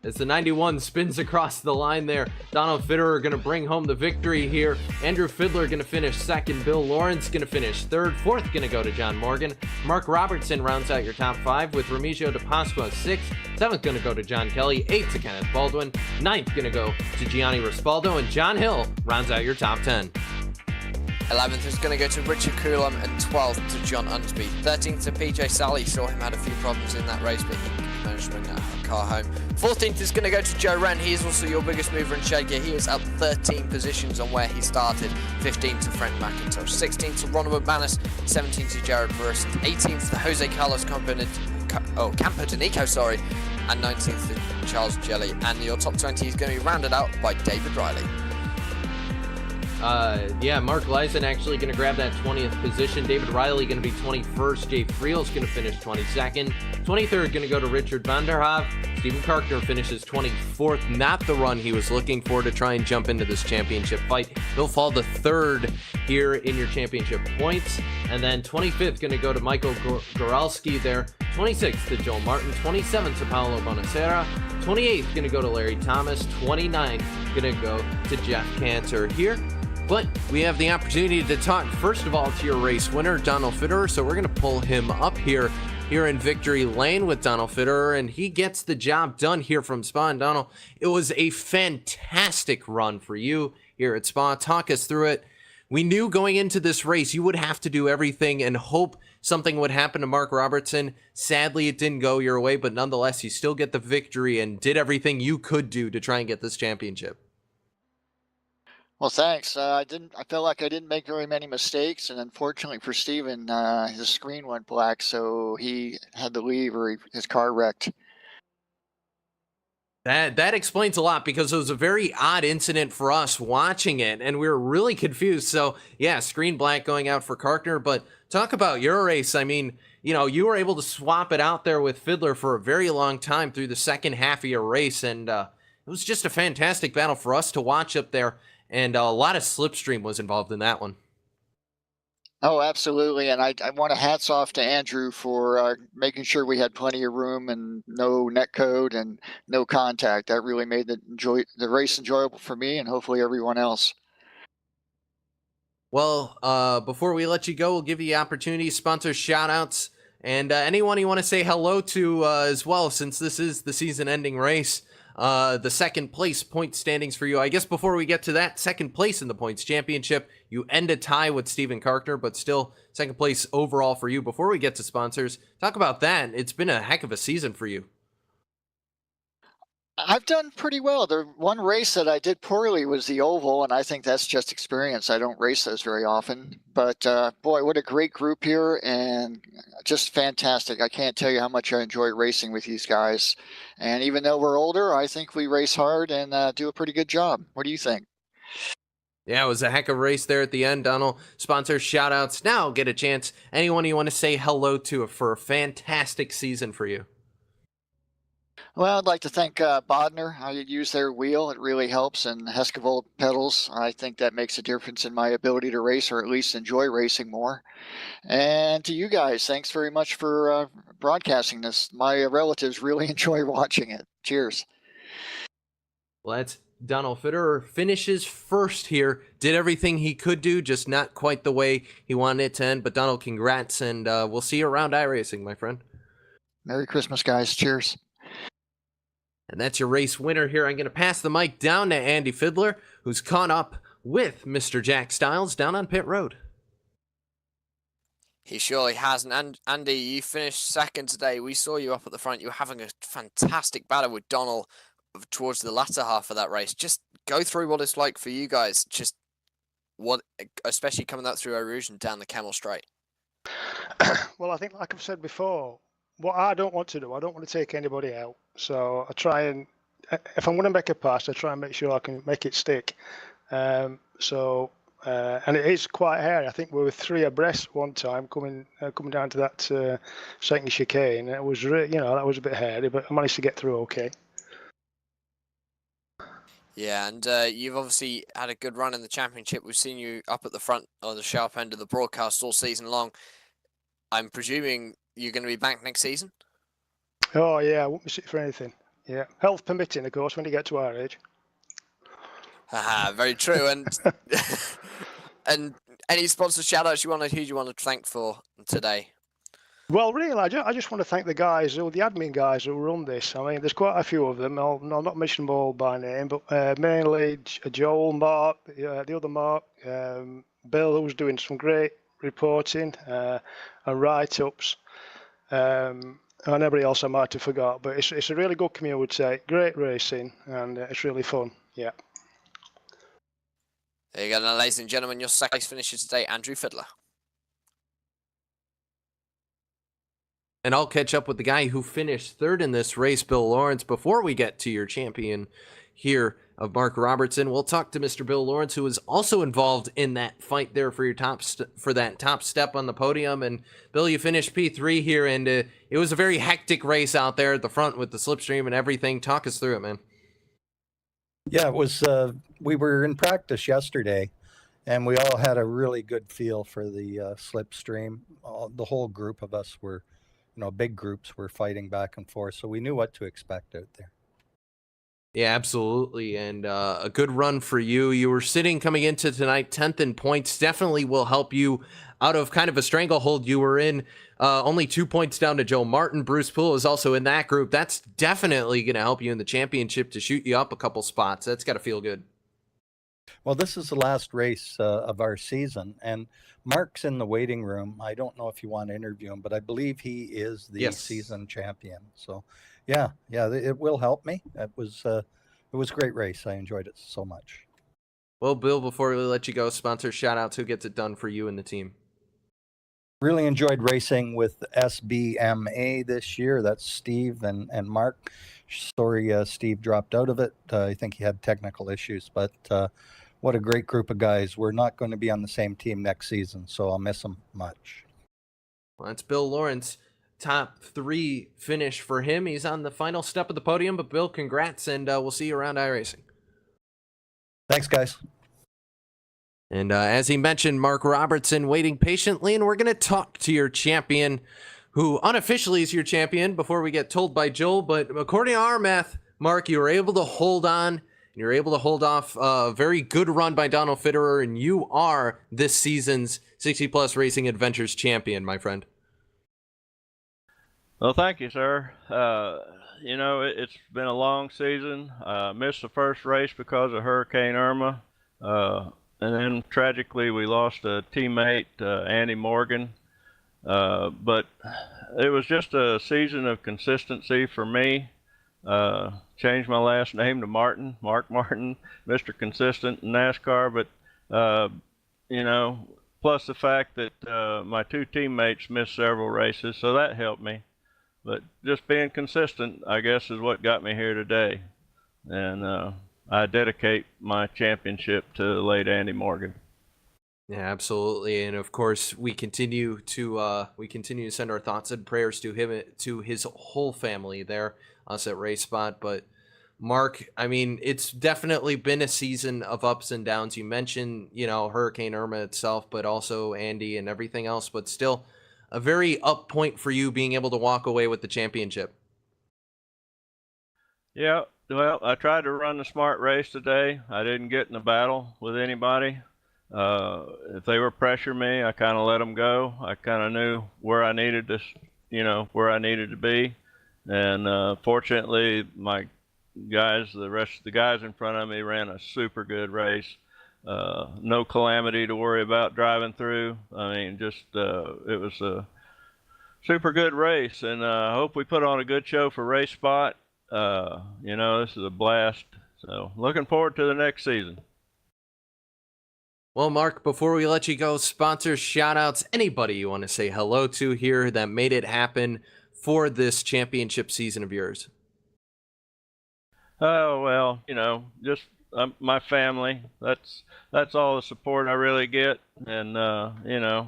as the 91 spins across the line there. Donald Fitterer going to bring home the victory here. Andrew Fiddler going to finish second. Bill Lawrence going to finish third. Fourth going to go to John Morgan. Mark Robertson rounds out your top 5 with Remigio De Pasqua 6th. 7th going to go to John Kelly. 8th to Kenneth Baldwin. 9th going to go to Gianni Rispaldo. And John Hill rounds out your top 10. 11th is going to go to Richard Coulomb, and 12th to John Unsby. 13th to PJ Sally. Saw him had a few problems in that race, but he managed to bring that car home. 14th is going to go to Joe Wren. He is also your biggest mover in shed gear. He is up 13 positions on where he started. 15th to Frank McIntosh. 16th to Ronald McManus. 17th to Jared Burris. 18th to Jose Carlos Campodonico, and 19th to Charles Jelly. And your top 20 is going to be rounded out by David Riley. Yeah, Mark Leisen actually going to grab that 20th position. David Riley going to be 21st. Jay Friel's going to finish 22nd. 23rd going to go to Richard van der Haaf. Stephen Karkner finishes 24th. Not the run he was looking for to try and jump into this championship fight. He'll fall to 3rd here in your championship points. And then 25th going to go to Michael Goralski there. 26th to Joel Martin. 27th to Paolo Bonacera. 28th going to go to Larry Thomas. 29th going to go to Jeff Cantor here. But we have the opportunity to talk, first of all, to your race winner, Donald Fitterer. So we're going to pull him up here in victory lane with Donald Fitterer, and he gets the job done here from Spa. And Donald, it was a fantastic run for you here at Spa. Talk us through it. We knew going into this race you would have to do everything and hope something would happen to Mark Robertson. Sadly, it didn't go your way, but nonetheless, you still get the victory and did everything you could do to try and get this championship. Well, thanks. I felt like I didn't make very many mistakes, and unfortunately for Steven, his screen went black, so he had to leave, or his car wrecked. That explains a lot, because it was a very odd incident for us watching it, and we were really confused. So, yeah, screen black going out for Karkner, but talk about your race. I mean, you know, you were able to swap it out there with Fiddler for a very long time through the second half of your race, and it was just a fantastic battle for us to watch up there. And a lot of slipstream was involved in that one. Oh, absolutely. And I want to hats off to Andrew for making sure we had plenty of room and no net code and no contact. That really made the race enjoyable for me and hopefully everyone else. Well, before we let you go, we'll give you the opportunity, sponsor shout-outs, and anyone you want to say hello to as well, since this is the season-ending race. The second place point standings for you. I guess before we get to that, second place in the points championship, you end a tie with Stephen Karkner, but still second place overall for you. Before we get to sponsors, talk about that. It's been a heck of a season for you. I've done pretty well. The one race that I did poorly was the oval, and I think that's just experience. I don't race those very often. But boy, what a great group here, and just fantastic. I can't tell you how much I enjoy racing with these guys. And even though we're older, I think we race hard and do a pretty good job. What do you think? Yeah, it was a heck of a race there at the end, Donald. Sponsor shout-outs. Now get a chance. Anyone you want to say hello to for a fantastic season for you? Well, I'd like to thank Bodner. I use their wheel. It really helps. And Heskevold pedals. I think that makes a difference in my ability to race, or at least enjoy racing more. And to you guys, thanks very much for broadcasting this. My relatives really enjoy watching it. Cheers. Well, that's Donald Fitterer. Finishes first here. Did everything he could do, just not quite the way he wanted it to end. But Donald, congrats, and we'll see you around iRacing, my friend. Merry Christmas, guys. Cheers. And that's your race winner here. I'm going to pass the mic down to Andy Fiddler, who's caught up with Mr. Jack Stiles down on pit road. He surely has. And Andy, you finished second today. We saw you up at the front. You were having a fantastic battle with Donald towards the latter half of that race. Just go through what it's like for you guys. Just what, especially coming up through Eau Rouge and down the Camel Straight. Well, I think, like I've said before, what I don't want to do, I don't want to take anybody out. So I try and, if I'm going to make a pass, I try and make sure I can make it stick. And it is quite hairy. I think we were 3 abreast one time coming down to that second chicane. It was, that was a bit hairy, but I managed to get through okay. Yeah, and you've obviously had a good run in the championship. We've seen you up at the front or the sharp end of the broadcast all season long. I'm presuming you're going to be back next season? Oh, yeah, I won't miss it for anything. Yeah, health permitting, of course, when you get to our age. Haha, very true. And and any sponsor shout outs who do you want to thank for today? Well, really, I just want to thank the guys, the admin guys who run this. I mean, there's quite a few of them. I'll not mention them all by name, but mainly Joel, Mark, the other Mark, Bill, who's doing some great reporting and write-ups, and everybody else I might have forgot. But it's a really good community, great racing, and it's really fun. Yeah. There you go, now, ladies and gentlemen, your second place finisher today, Andrew Fiddler. And I'll catch up with the guy who finished third in this race, Bill Lawrence. Before we get to your champion here of Mark Robertson, we'll talk to Mr. Bill Lawrence, who was also involved in that fight there for your that top step on the podium. And Bill, you finished P3 here, and it was a very hectic race out there at the front with the slipstream and everything. Talk us through it, man. Yeah, it was. We were in practice yesterday, and we all had a really good feel for the slipstream. The whole group of us were, big groups were fighting back and forth, so we knew what to expect out there. Yeah, absolutely, and a good run for you. You were sitting coming into tonight 10th in points. Definitely will help you out of kind of a stranglehold you were in. Only 2 points down to Joe Martin. Bruce Poole is also in that group. That's definitely going to help you in the championship to shoot you up a couple spots. That's got to feel good. Well, this is the last race of our season, and Mark's in the waiting room. I don't know if you want to interview him, but I believe he is the season champion. So, yeah, it will help me. It was a great race. I enjoyed it so much. Well, Bill, before we let you go, sponsor shout-outs. Who gets it done for you and the team? Really enjoyed racing with SBMA this year. That's Steve and Mark. Sorry, Steve dropped out of it. I think he had technical issues, but what a great group of guys. We're not going to be on the same team next season, so I'll miss them much. Well, that's Bill Lawrence. Top 3 finish for him. He's on the final step of the podium, but Bill, congrats, and we'll see you around iRacing. Thanks, guys. And as he mentioned, Mark Robertson waiting patiently, and we're going to talk to your champion, who unofficially is your champion before we get told by Joel, but according to our math, Mark, you were able to hold on, and you're able to hold off a very good run by Donald Fitterer, and you are this season's 60-plus Racing Adventures champion, my friend. Well, thank you, sir. It's been a long season. Missed the first race because of Hurricane Irma. And then tragically we lost a teammate, Andy Morgan. But it was just a season of consistency for me. Changed my last name to Martin, Mark Martin, Mr. Consistent in NASCAR. But, plus the fact that my 2 teammates missed several races, so that helped me. But just being consistent, I guess, is what got me here today. And I dedicate my championship to the late Andy Morgan. Yeah, absolutely, and of course we continue to send our thoughts and prayers to him, to his whole family there, us at RaceSpot. But Mark, I mean, it's definitely been a season of ups and downs. You mentioned, Hurricane Irma itself, but also Andy and everything else. But still, a very up point for you being able to walk away with the championship. Yeah. Well, I tried to run the smart race today. I didn't get in a battle with anybody. If they were pressuring me, I kind of let them go. I kind of knew where I needed to be. And fortunately, my guys, the rest of the guys in front of me ran a super good race. No calamity to worry about driving through. I mean, it was a super good race. And I hope we put on a good show for RaceSpot. This is a blast. So looking forward to the next season. Well, Mark, before we let you go, sponsors, shout-outs, anybody you want to say hello to here that made it happen for this championship season of yours? Oh, well, just my family. That's all the support I really get. And, the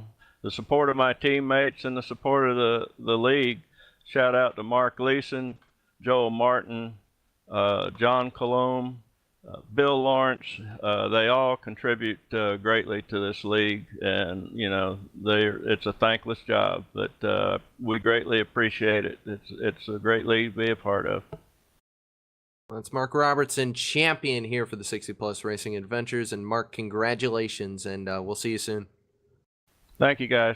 support of my teammates and the support of the league. Shout out to Mark Leeson, Joel Martin, John Colomb, Bill Lawrence. They all contribute greatly to this league, and it's a thankless job, but we greatly appreciate it. It's a great league to be a part of. That's Mark Robertson, champion here for the 60 Plus Racing Adventures. And Mark, congratulations, and we'll see you soon. Thank you, guys.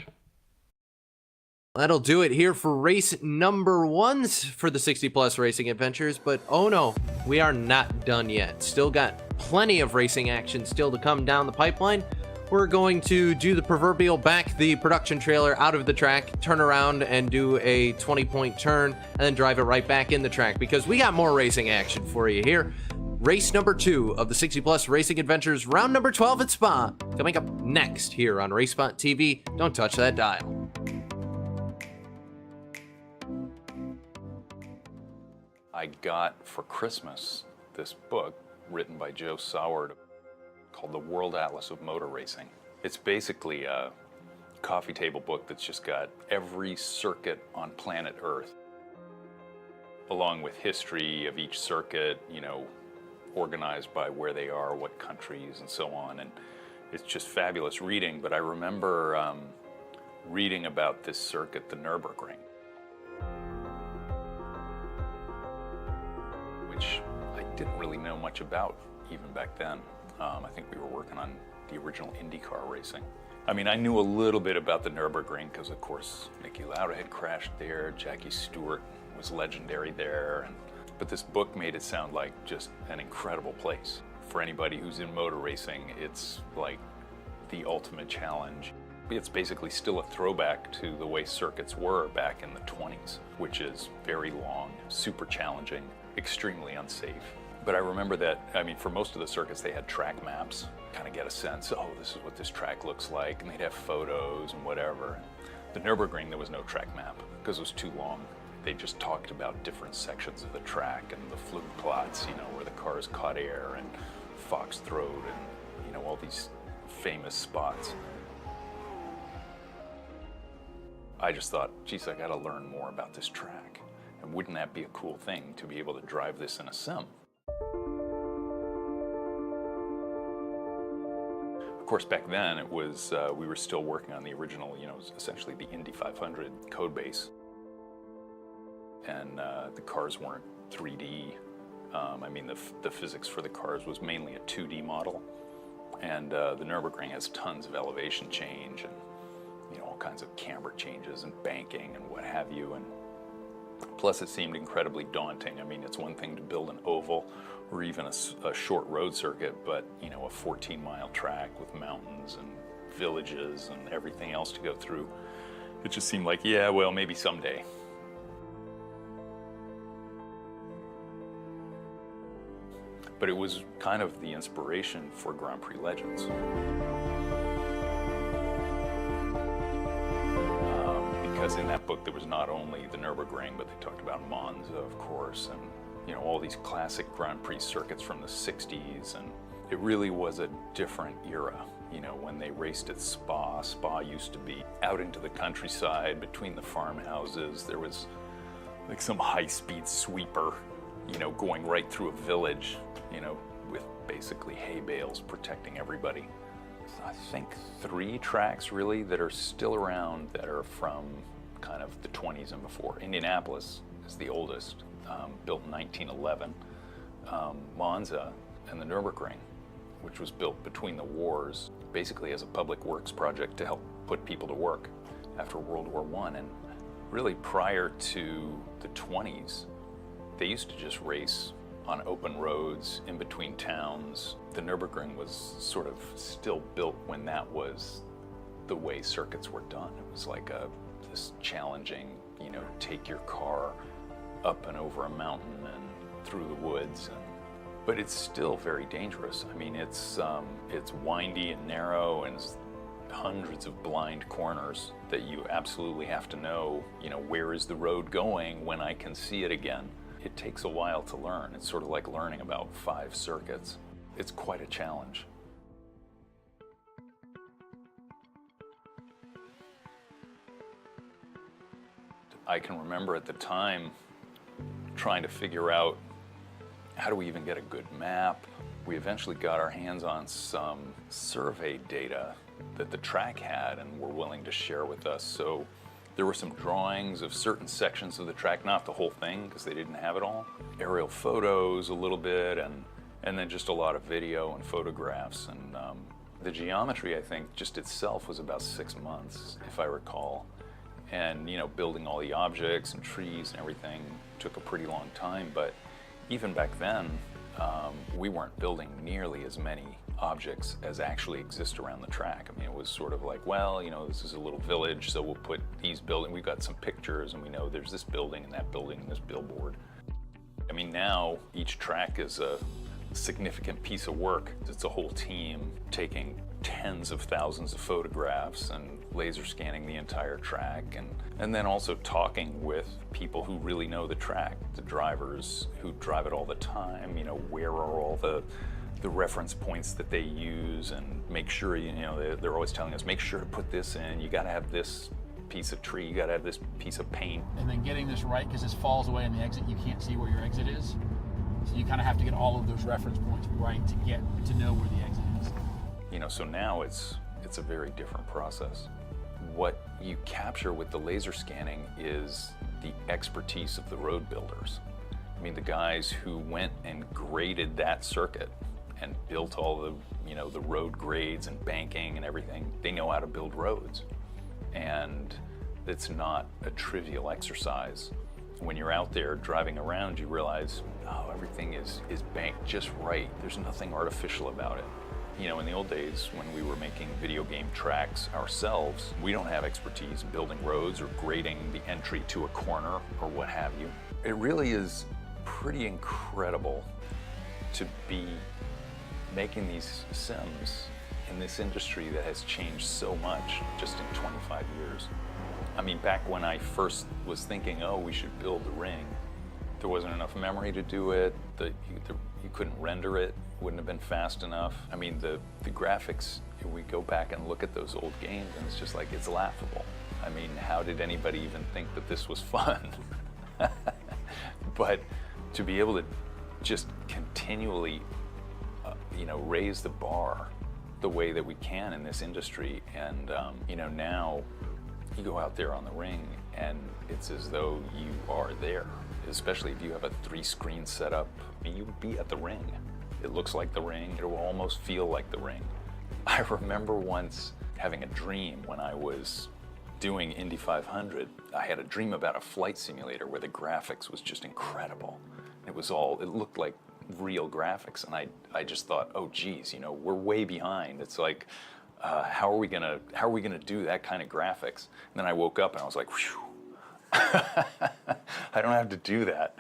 That'll do it here for race number 1 for the 60 Plus Racing Adventures. But oh no, we are not done yet. Still got plenty of racing action still to come down the pipeline. We're going to do the proverbial back the production trailer out of the track, turn around and do a 20-point turn, and then drive it right back in the track because we got more racing action for you here. Race number 2 of the 60 Plus Racing Adventures, round number 12 at Spa, coming up next here on RaceSpotTV. Don't touch that dial. I got for Christmas this book written by Joe Soward called The World Atlas of Motor Racing. It's basically a coffee table book that's just got every circuit on planet Earth, along with history of each circuit, you know, organized by where they are, what countries, and so on. And it's just fabulous reading. But I remember reading about this circuit, the Nürburgring, which I didn't really know much about even back then. I think we were working on the original IndyCar racing. I mean, I knew a little bit about the Nürburgring because, of course, Niki Lauda had crashed there, Jackie Stewart was legendary there, but this book made it sound like just an incredible place. For anybody who's in motor racing, it's like the ultimate challenge. It's basically still a throwback to the way circuits were back in the 20s, which is very long, super challenging, extremely unsafe. But I remember that, I mean, for most of the circuits, they had track maps, kind of get a sense, oh, this is what this track looks like, and they'd have photos and whatever. The Nürburgring, there was no track map because it was too long. They just talked about different sections of the track and the fluid plots, you know, where the cars caught air and Foxtrot and, you know, all these famous spots. I just thought, geez, I gotta learn more about this track. And wouldn't that be a cool thing to be able to drive this in a sim? Of course, back then it was, we were still working on the original, you know, essentially the Indy 500 code base. And the cars weren't 3D. I mean, the physics for the cars was mainly a 2D model. And the Nürburgring has tons of elevation change and, you know, all kinds of camber changes and banking and what have you. And plus, it seemed incredibly daunting. I mean, it's one thing to build an oval or even a short road circuit, but, you know, a 14-mile track with mountains and villages and everything else to go through. It just seemed like, yeah, well, maybe someday. But it was kind of the inspiration for Grand Prix Legends. Because in that book there was not only the Nürburgring, but they talked about Monza, of course, and, you know, all these classic Grand Prix circuits from the 60s, and it really was a different era. You know, when they raced at Spa, Spa used to be out into the countryside between the farmhouses. There was like some high-speed sweeper, you know, going right through a village, you know, with basically hay bales protecting everybody. I think 3 tracks really that are still around that are from kind of the 20s and before. Indianapolis is the oldest, built in 1911. Monza and the Nürburgring, which was built between the wars, basically as a public works project to help put people to work after World War I. And really prior to the 20s, they used to just race on open roads in between towns. The Nürburgring was sort of still built when that was the way circuits were done. It was like this challenging, you know, take your car up and over a mountain and through the woods. But it's still very dangerous. I mean, it's windy and narrow and hundreds of blind corners that you absolutely have to know, you know, where is the road going when I can see it again. It takes a while to learn. It's sort of like learning about 5 circuits. It's quite a challenge. I can remember at the time trying to figure out how do we even get a good map. We eventually got our hands on some survey data that the track had and were willing to share with us. So There were some drawings of certain sections of the track, not the whole thing because they didn't have it all. Aerial photos a little bit, and then just a lot of video and photographs. And the geometry, I think, just itself was about 6 months, if I recall. And, you know, building all the objects and trees and everything took a pretty long time. But even back then, we weren't building nearly as many objects as actually exist around the track. I mean, it was sort of like, well, you know, this is a little village, so we'll put these buildings. We've got some pictures, and we know there's this building and that building and this billboard. I mean, now each track is a significant piece of work. It's a whole team taking tens of thousands of photographs and laser scanning the entire track, and then also talking with people who really know the track, the drivers who drive it all the time. You know, where are all the reference points that they use, and make sure, you know, they're always telling us, make sure to put this in, you got to have this piece of tree, you got to have this piece of paint. And then getting this right, because this falls away in the exit, you can't see where your exit is. So you kind of have to get all of those reference points right to get to know where the exit is. You know, so now it's a very different process. What you capture with the laser scanning is the expertise of the road builders. I mean, the guys who went and graded that circuit and built all the, you know, the road grades and banking and everything, they know how to build roads. And it's not a trivial exercise. When you're out there driving around, you realize, oh, everything is banked just right. There's nothing artificial about it. You know, in the old days when we were making video game tracks ourselves, we don't have expertise in building roads or grading the entry to a corner or what have you. It really is pretty incredible to be making these sims in this industry that has changed so much just in 25 years. I mean, back when I first was thinking, oh, we should build the ring, there wasn't enough memory to do it, you couldn't render it, wouldn't have been fast enough. I mean, the graphics, we go back and look at those old games and it's just like, it's laughable. I mean, how did anybody even think that this was fun? But to be able to just continually, you know, raise the bar the way that we can in this industry, and you know, now you go out there on the ring and it's as though you are there, especially if you have a 3-screen setup. I mean, you'd be at the ring. It looks like the ring, it will almost feel like the ring. I remember once having a dream when I was doing Indy 500. I had a dream about a flight simulator where the graphics was just incredible. It looked like real graphics, and I just thought, oh geez, you know, we're way behind. It's like, how are we gonna do that kind of graphics? And then I woke up and I was like, whew, I don't have to do that.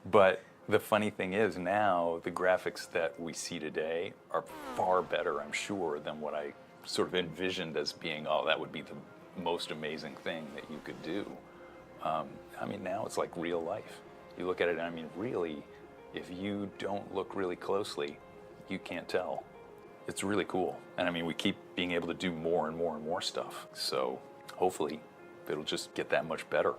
But the funny thing is, now the graphics that we see today are far better, I'm sure, than what I sort of envisioned as being, oh, that would be the most amazing thing that you could do. I mean, now it's like real life. You look at it, and I mean, really, if you don't look really closely, you can't tell. It's really cool. And I mean, we keep being able to do more and more and more stuff. So hopefully it'll just get that much better.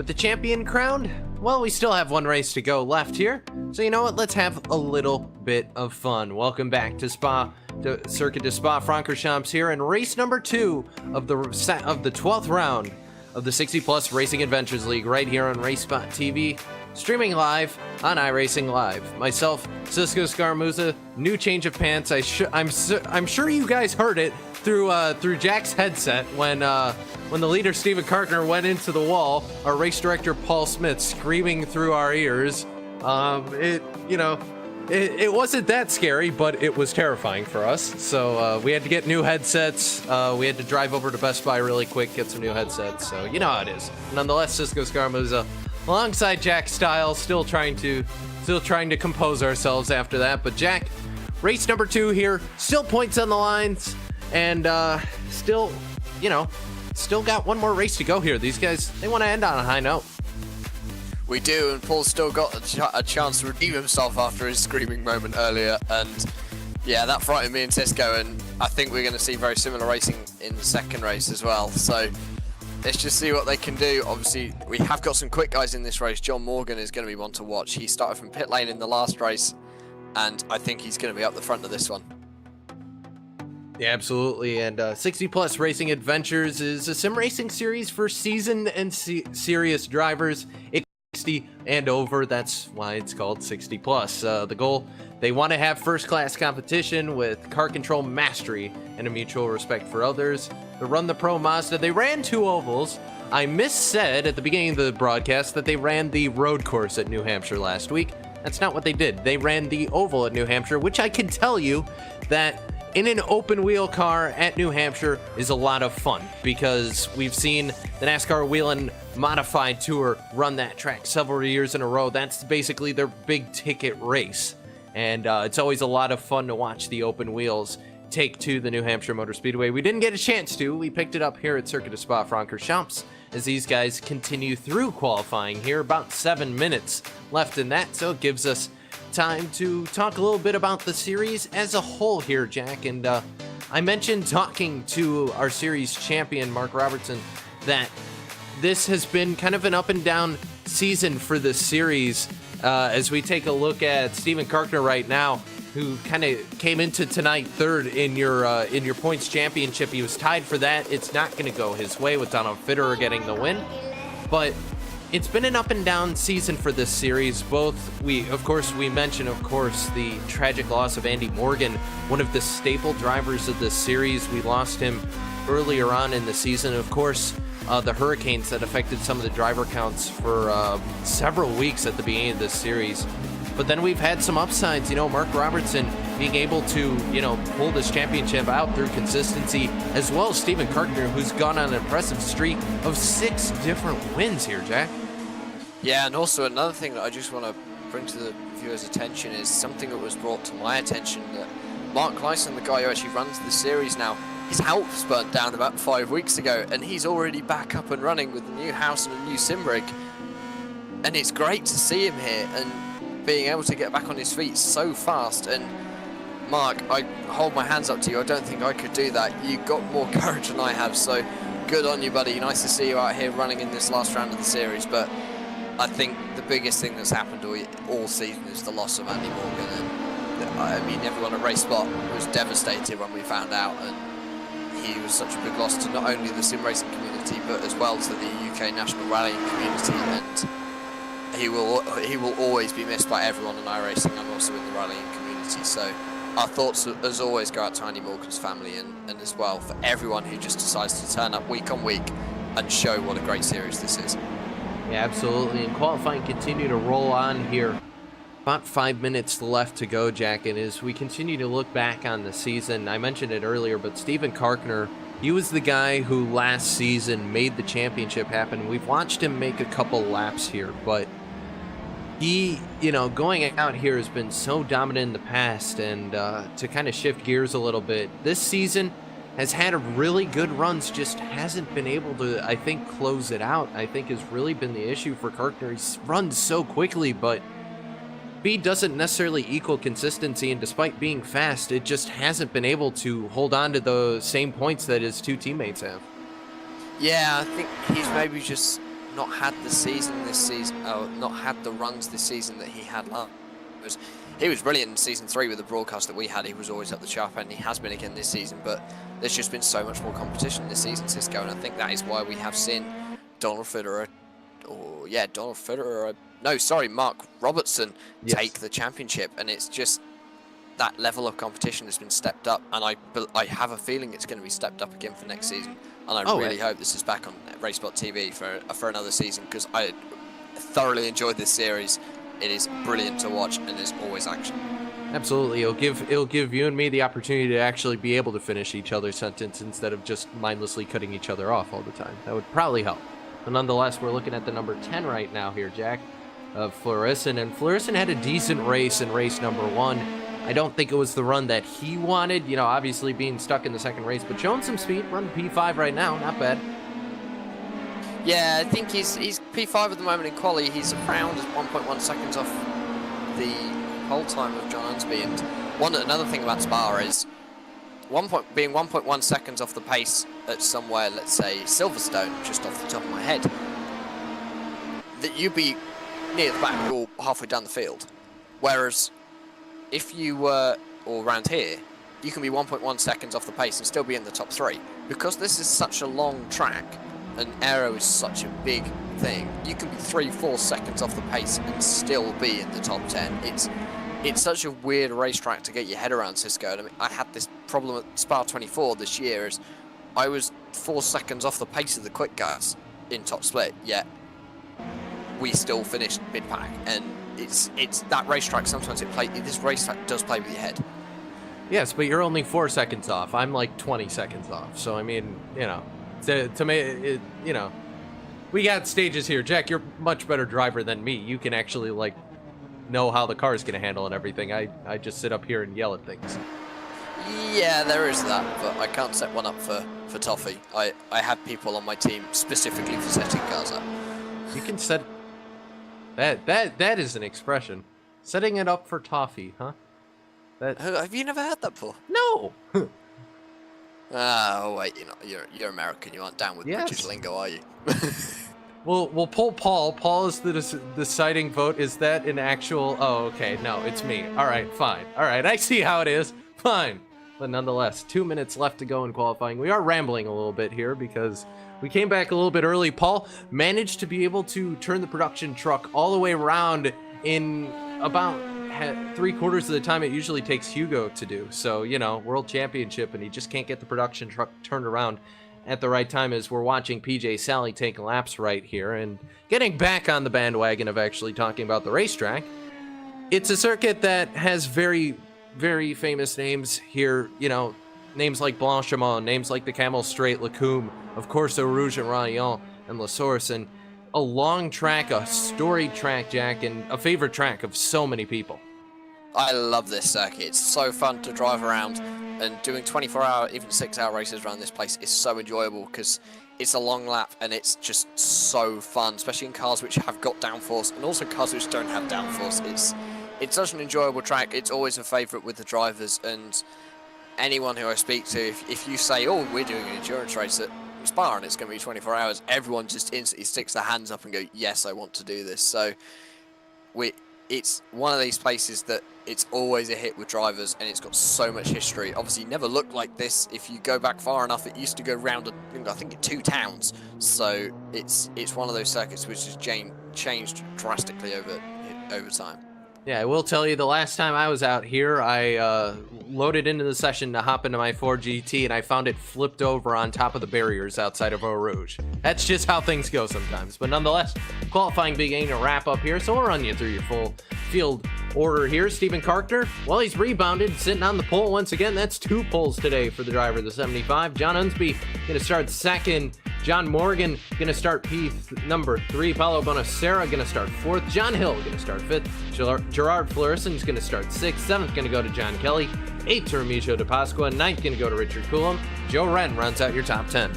With the champion crowned, well, we still have one race to go left here. So you know what? Let's have a little bit of fun. Welcome back to Circuit de Spa-Francorchamps here in race number 2 of the 12th round of the 60 Plus Racing Adventures League right here on RaceSpotTV, streaming live on iRacing Live. Myself, Cisco Scarmuzza, new change of pants. I'm sure you guys heard it through Jack's headset when the leader Steven Karkner went into the wall. Our race director Paul Smith screaming through our ears. It wasn't that scary, but it was terrifying for us. So we had to get new headsets. We had to drive over to Best Buy really quick, get some new headsets. So you know how it is. Nonetheless, Cisco Scarmuzza, alongside Jack Stiles, still trying to compose ourselves after that. But Jack, race number 2 here, still points on the lines, and still got one more race to go here. These guys, they want to end on a high note. We do, and Paul's still got a chance to redeem himself after his screaming moment earlier, and yeah, that frightened me and Cisco, and I think we're going to see very similar racing in the second race as well. So let's just see what they can do. Obviously, we have got some quick guys in this race. John Morgan is going to be one to watch. He started from pit lane in the last race, and I think he's going to be up the front of this one. Yeah, absolutely. And 60 Plus Racing Adventures is a sim racing series for seasoned and serious drivers. 60 and over, that's why it's called 60 Plus. The goal, they want to have first-class competition with car control mastery and a mutual respect for others. To run the Pro Mazda, they ran 2 ovals. I missaid at the beginning of the broadcast that they ran the road course at New Hampshire last week. That's not what they did. They ran the oval at New Hampshire, which I can tell you that in an open wheel car at New Hampshire is a lot of fun, because we've seen the NASCAR Whelen Modified Tour run that track several years in a row. That's basically their big ticket race, and it's always a lot of fun to watch the open wheels take to the New Hampshire Motor Speedway. We didn't get a chance to. We picked it up here at Circuit de Spa-Francorchamps as these guys continue through qualifying here. About 7 minutes left in that, so it gives us time to talk a little bit about the series as a whole here, Jack. And I mentioned talking to our series champion, Mark Robertson, that this has been kind of an up and down season for the series. As we take a look at Steven Karkner right now, who kind of came into tonight third in your points championship. He was tied for that. It's not going to go his way with Donald Fitterer getting the win, but it's been an up and down season for this series. We mentioned, the tragic loss of Andy Morgan, one of the staple drivers of this series. We lost him earlier on in the season. Of course, the hurricanes that affected some of the driver counts for several weeks at the beginning of this series. But then we've had some upsides. Mark Robertson being able to, pull this championship out through consistency, as well as Steven Karkner, who's gone on an impressive streak of 6 different wins here, Jack. Yeah, and also another thing that I just want to bring to the viewers' attention is something that was brought to my attention, that Mark Lyson, the guy who actually runs the series now, his house burnt down about 5 weeks ago, and he's already back up and running with a new house and a new sim rig. And it's great to see him here and being able to get back on his feet so fast. And Mark, I hold my hands up to you. I don't think I could do that. You've got more courage than I have, so good on you, buddy. Nice to see you out here running in this last round of the series. But I think the biggest thing that's happened all season is the loss of Andy Morgan. And I mean, everyone at RaceSpot was devastated when we found out, and he was such a big loss to not only the sim racing community, but as well to the UK national rallying community. And he will always be missed by everyone in iRacing and also in the rallying community. So our thoughts, as always, go out to Andy Morgan's family, and as well for everyone who just decides to turn up week on week and show what a great series this is. Yeah, absolutely. And qualifying continue to roll on here. About 5 minutes left to go, Jack, and as we continue to look back on the season, I mentioned it earlier, but Steven Karkner, he was the guy who last season made the championship happen. We've watched him make a couple laps here, but he, going out here has been so dominant in the past. And to kind of shift gears a little bit, this season has had a really good runs, just hasn't been able to, I think, close it out. I think has really been the issue for Karkner. He's run so quickly, but speed doesn't necessarily equal consistency, and despite being fast, it just hasn't been able to hold on to the same points that his 2 teammates have. Yeah, I think he's maybe just not had the season this season, not had the runs this season that he had last. He was brilliant in season 3 with the broadcast that we had. He was always at the sharp end. He has been again this season, but there's just been so much more competition this season, Cisco, and I think that is why we have seen Mark Robertson take the championship, and it's just that level of competition has been stepped up, and I have a feeling it's going to be stepped up again for next season, and I really hope this is back on RaceSpotTV for another season, because I thoroughly enjoyed this series. It is brilliant to watch, and there's always action. Absolutely, it'll give you and me the opportunity to actually be able to finish each other's sentence instead of just mindlessly cutting each other off all the time. That would probably help. But nonetheless, we're looking at the number 10 right now here, Jack, of Fleurisson, and Fleurisson had a decent race in race number 1. I don't think it was the run that he wanted, you know, obviously being stuck in the second race, but showing some speed, running P5 right now, not bad. Yeah, I think he's P5 at the moment in quali. He's around 1.1 seconds off the whole time of John Unsby. And another thing about Spa is being 1.1 seconds off the pace at somewhere, let's say Silverstone, just off the top of my head, that you'd be near the back or halfway down the field. Whereas if you were all around here, you can be 1.1 seconds off the pace and still be in the top 3. Because this is such a long track, and aero is such a big thing, you can be 3-4 seconds off the pace and still be in the top 10. It's such a weird racetrack to get your head around, Cisco. I mean, I had this problem at Spa-24 this year, is I was 4 seconds off the pace of the quick guys in top split, yet we still finished mid-pack. And it's that racetrack, sometimes this racetrack does play with your head. Yes, but you're only 4 seconds off. I'm like 20 seconds off. So, I mean, you know, to me, you know, we got stages here. Jack, you're a much better driver than me. You can actually, like, know how the car is going to handle and everything. I just sit up here and yell at things. Yeah, there is that, but I can't set one up for Toffee. I have people on my team specifically for setting cars up. You can set... That is an expression. Setting it up for toffee, huh? Have you never heard that before? No! Oh, wait, you're American. You aren't down with British lingo, are you? We'll pull Paul. Paul is the deciding vote. Is that an actual... Oh, okay. No, it's me. All right, fine. All right, I see how it is. Fine. But nonetheless, 2 minutes left to go in qualifying. We are rambling a little bit here because we came back a little bit early. Paul managed to be able to turn the production truck all the way around in about 3/4 of the time it usually takes Hugo to do. So, you know, world championship, and he just can't get the production truck turned around at the right time as we're watching PJ Sally take laps right here and getting back on the bandwagon of actually talking about the racetrack. It's a circuit that has very, very famous names here, you know, names like Blanchimont, names like the Camel Straight, Lacombe, of course, Eau Rouge and Rayon and La Source, and a long track, a storied track, Jack, and a favorite track of so many people. I love this circuit. It's so fun to drive around, and doing 24-hour, even 6-hour races around this place is so enjoyable because it's a long lap and it's just so fun, especially in cars which have got downforce and also cars which don't have downforce. It's such an enjoyable track. It's always a favourite with the drivers, and anyone who I speak to, if you say, oh, we're doing an endurance race at Spa and it's going to be 24 hours, everyone just instantly sticks their hands up and go, yes, I want to do this. So it's one of these places that it's always a hit with drivers, and it's got so much history. Obviously, it never looked like this. If you go back far enough, it used to go round, I think, 2 towns. So it's one of those circuits which has changed drastically over time. Yeah, I will tell you, the last time I was out here, I loaded into the session to hop into my Ford GT, and I found it flipped over on top of the barriers outside of Eau Rouge. That's just how things go sometimes. But nonetheless, qualifying beginning to wrap up here, so we'll run you through your full field order here. Stephen Carter, well, he's rebounded, sitting on the pole once again. That's 2 poles today for the driver of the 75. John Unsby going to start second. John Morgan going to start number 3. Paulo Bonacera going to start 4th. John Hill going to start 5th. Gerard Fleurisson is going to start 6th. 7th going to go to John Kelly. 8th to Remigio De Pasqua. 9th going to go to Richard Coulomb. Joe Wren runs out your top 10.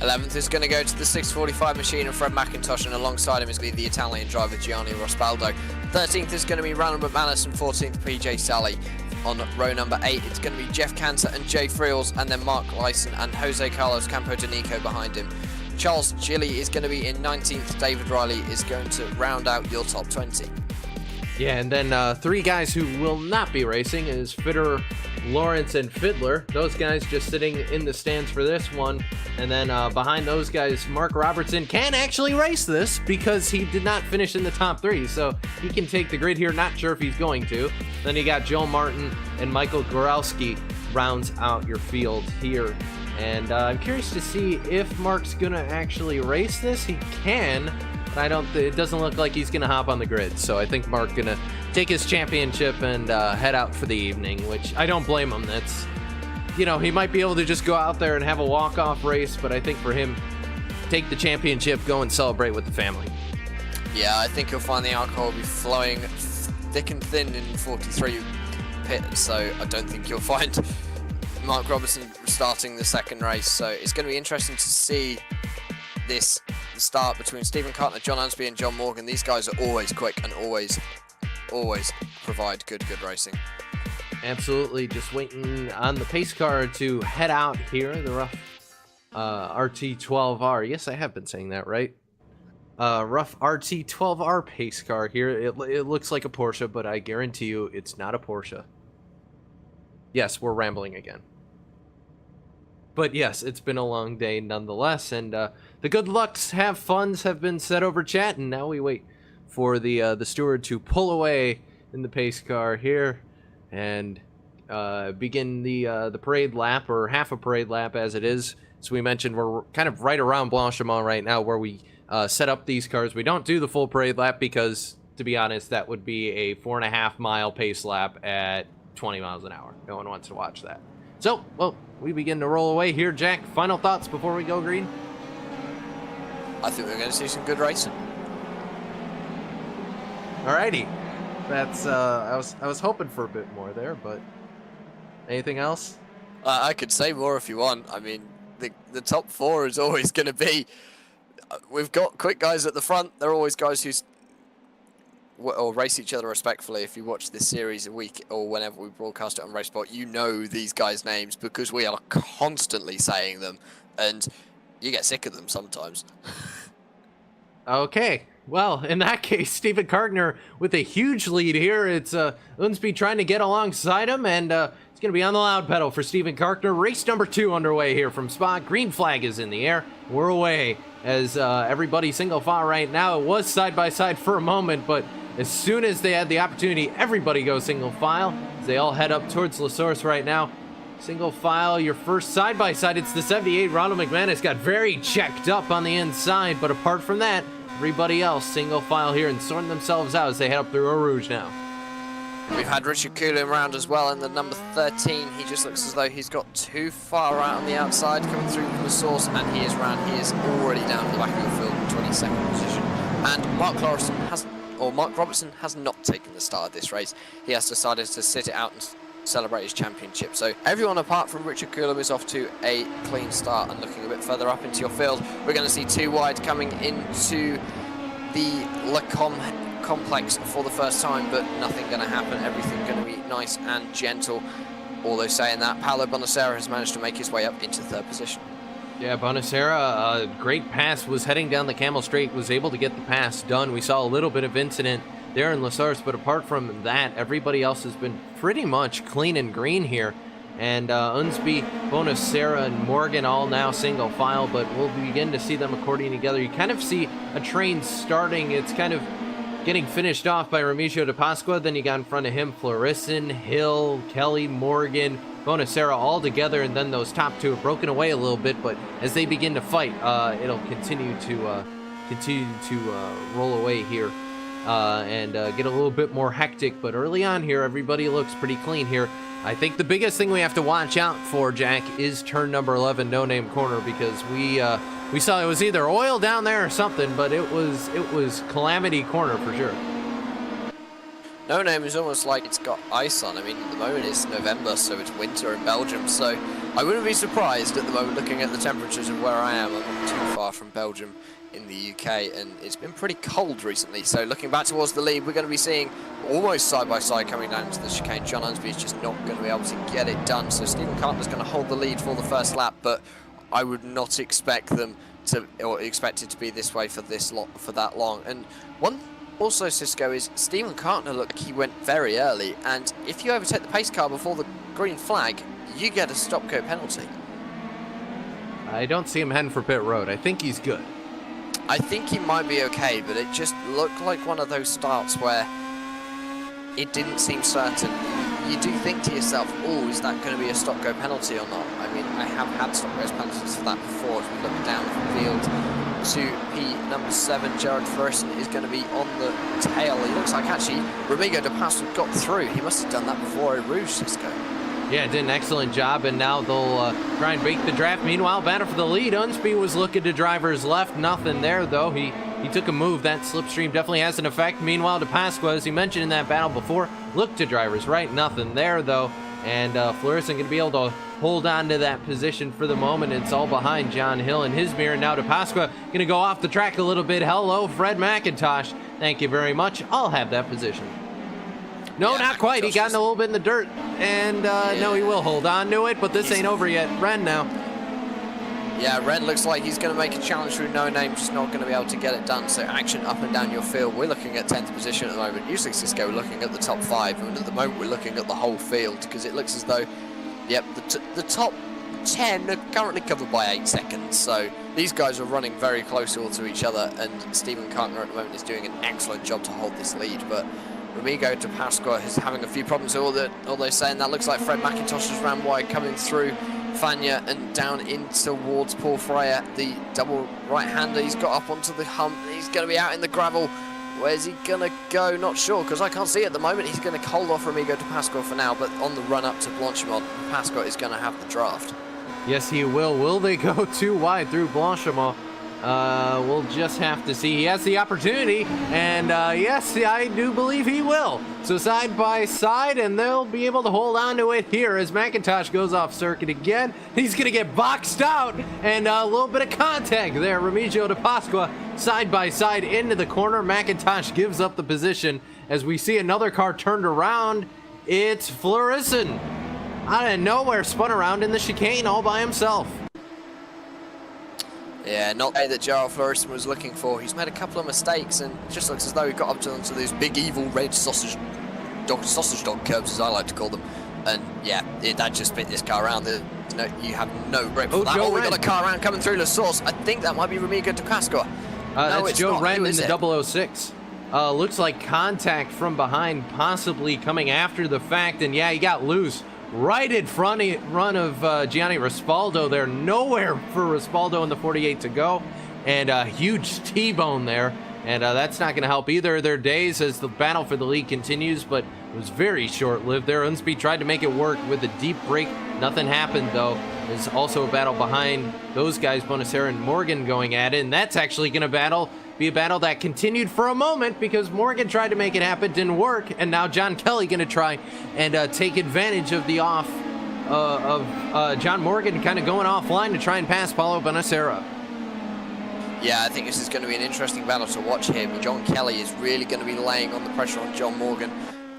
11th is going to go to the 645 machine and Fred McIntosh, and alongside him is going to be the Italian driver Gianni Rospaldo. 13th is going to be Ronald McManus, and 14th PJ Sally. On row number 8, it's going to be Jeff Cantor and Jay Friels, and then Mark Lyson and Jose Carlos Campodonico behind him. Charles Gilly is going to be in 19th. David Riley is going to round out your top 20. Yeah, and then 3 guys who will not be racing is Fitter, Lawrence, and Fiddler. Those guys just sitting in the stands for this one. And then behind those guys, Mark Robertson can actually race this because he did not finish in the top 3. So he can take the grid here. Not sure if he's going to. Then you got Joe Martin and Michael Gorelski rounds out your field here. And I'm curious to see if Mark's going to actually race this. He can. But it doesn't look like he's going to hop on the grid. So I think Mark's going to take his championship and head out for the evening, which I don't blame him. That's, you know, he might be able to just go out there and have a walk-off race, but I think for him, take the championship, go and celebrate with the family. Yeah, I think you'll find the alcohol will be flowing thick and thin in 43 pit, so I don't think you'll find Mark Robertson starting the second race. So it's going to be interesting to see the start between Stephen Cartner, John Ansby, and John Morgan. These guys are always quick and always provide good racing. Absolutely, just waiting on the pace car to head out here, the rough RT12R. Yes, I have been saying that right. Rough RT12R pace car here. It looks like a Porsche, but I guarantee you it's not a Porsche. Yes, we're rambling again. But yes, it's been a long day nonetheless, and the good lucks have funds have been set over chat, and now we wait for the steward to pull away in the pace car here and begin the parade lap, or half a parade lap as it is. As we mentioned, we're kind of right around Blanchimont right now where we set up these cars. We don't do the full parade lap because, to be honest, that would be a 4.5 mile pace lap at 20 miles an hour. No one wants to watch that. So, well, we begin to roll away here. Jack, final thoughts before we go green? I think we're going to see some good racing. Alrighty. That's I was hoping for a bit more there, but anything else? I could say more if you want. I mean, the top 4 is always going to be. We've got quick guys at the front. They're always guys who or race each other respectfully. If you watch this series a week or whenever we broadcast it on RaceSpot, you know these guys' names because we are constantly saying them, and you get sick of them sometimes. Okay. Well, in that case, Stephen Cartner with a huge lead here. It's Unsby trying to get alongside him, and it's going to be on the loud pedal for Stephen Cartner. Race number 2 underway here from Spa. Green flag is in the air. We're away as everybody single file right now. It was side-by-side for a moment, but as soon as they had the opportunity, everybody goes single file as they all head up towards La Source right now. Single file, your first side-by-side. It's the 78. Ronald McManus got very checked up on the inside, but apart from that, everybody else single file here and sorting themselves out as they head up through Eau Rouge now. We've had Richard Coulomb round as well in the number 13. He just looks as though he's got too far out on the outside coming through from the source, and he is round. He is already down at the back of the field in 22nd position. And Mark Robertson has not taken the start of this race. He has decided to sit it out and celebrate his championship. So everyone apart from Richard Coulomb is off to a clean start. And looking a bit further up into your field, we're going to see 2 wide coming into the Lacombe complex for the first time, but nothing going to happen. Everything going to be nice and gentle. Although saying that, Paolo Bonacera has managed to make his way up into 3rd position. Yeah, Bonacera, a great pass, was heading down the Camel Straight, was able to get the pass done. We saw a little bit of incident there in La Source, but apart from that, everybody else has been pretty much clean and green here. And Unsby, Bonacera, and Morgan all now single file, but we'll begin to see them according together. You kind of see a train starting. It's kind of getting finished off by Remigio de Pasqua. Then you got in front of him Florisson, Hill, Kelly, Morgan, Bonacera all together, and then those top 2 have broken away a little bit, but as they begin to fight, it'll continue to roll away here and get a little bit more hectic. But early on here, everybody looks pretty clean here. I think the biggest thing we have to watch out for, Jack, is turn number 11, No Name Corner, because we saw it was either oil down there or something, but it was Calamity Corner for sure. No Name is almost like it's got ice on. I mean, at the moment it's November, so it's winter in Belgium, so I wouldn't be surprised at the moment looking at the temperatures of where I am. I'm not too far from Belgium in the UK, and it's been pretty cold recently. So looking back towards the lead, we're going to be seeing almost side-by-side coming down into the chicane. John Unsby is just not going to be able to get it done, so Stephen Cartner's going to hold the lead for the first lap, but I would not expect them or expected to be this way for that long. And one also, Cisco, is Stephen Cartner looked like he went very early, and if you overtake the pace car before the green flag, you get a stop-go penalty. I don't see him heading for pit road. I think he's good. I think he might be okay, but it just looked like one of those starts where it didn't seem certain. You do think to yourself, oh, is that going to be a stop-go penalty or not? I mean, I have had stop-go penalties for that before. As we look down the field to P number 7, Jared Ferguson is going to be on the tail. He looks like actually Remigo de Pasqua got through. He must have done that before Rouge, Cisco. Yeah, did an excellent job, and now they'll try and bake the draft. Meanwhile, battle for the lead. Unspe was looking to driver's left. Nothing there, though. He took a move. That slipstream definitely has an effect. Meanwhile, de Pasqua, as he mentioned in that battle before, looked to driver's right. Nothing there, though. And Fleurisson going to be able to hold on to that position for the moment. It's all behind John Hill and his mirror. Now de Pasqua going to go off the track a little bit. Hello, Fred McIntosh. Thank you very much. I'll have that position. No, not quite. He got in a little bit in the dirt, and no, he will hold on to it, but this ain't over yet. Ren now. Yeah, Ren looks like he's going to make a challenge through no name, just not going to be able to get it done. So action up and down your field. We're looking at 10th position at the moment. Usually, Cisco, we're looking at the top 5, and at the moment we're looking at the whole field, because it looks as though, yep, the top 10 are currently covered by 8 seconds. So these guys are running very close all to each other, and Stephen Cartner at the moment is doing an excellent job to hold this lead, but Remigo de Pasqua is having a few problems, although saying that looks like Fred McIntosh has ran wide coming through Fania and down in towards Paul Fryer, the double right-hander. He's got up onto the hump. He's going to be out in the gravel. Where's he going to go? Not sure, because I can't see at the moment. He's going to hold off Remigo de Pasqua for now, but on the run up to Blanchimont, Pasqua is going to have the draft. Yes, he will. Will they go too wide through Blanchimont? We'll just have to see. He has the opportunity, and yes, I do believe he will. So side by side, and they'll be able to hold on to it here as McIntosh goes off circuit again. He's going to get boxed out, and a little bit of contact there. Remigio de Pasqua side by side into the corner. McIntosh gives up the position as we see another car turned around. It's Fleurisson. Out of nowhere, spun around in the chicane all by himself. Yeah, not the that Gerald Fleurisson was looking for. He's made a couple of mistakes, and it just looks as though he got up onto these big evil red sausage dog curbs, as I like to call them. And yeah, that just spit this car around. You have no grip for that. Oh, we got a car around coming through La Source. I think that might be Remigo de Pasqua. No, that's Joe Wren in the 006. Looks like contact from behind, possibly coming after the fact, and yeah, he got loose. Right in front of Gianni Rispaldo there. Nowhere for Rispaldo in the 48 to go. And a huge T-bone there. And that's not going to help either of their days as the battle for the lead continues. But it was very short-lived there. Unspe tried to make it work with a deep break. Nothing happened, though. There's also a battle behind those guys, Bonacera and Morgan, going at it. And that's actually going to be a battle that continued for a moment because Morgan tried to make it happen, didn't work, and now John Kelly going to try and take advantage of the off of John Morgan kind of going offline to try and pass Paulo Bonacera. Yeah, I think this is going to be an interesting battle to watch here. John Kelly is really going to be laying on the pressure on John Morgan,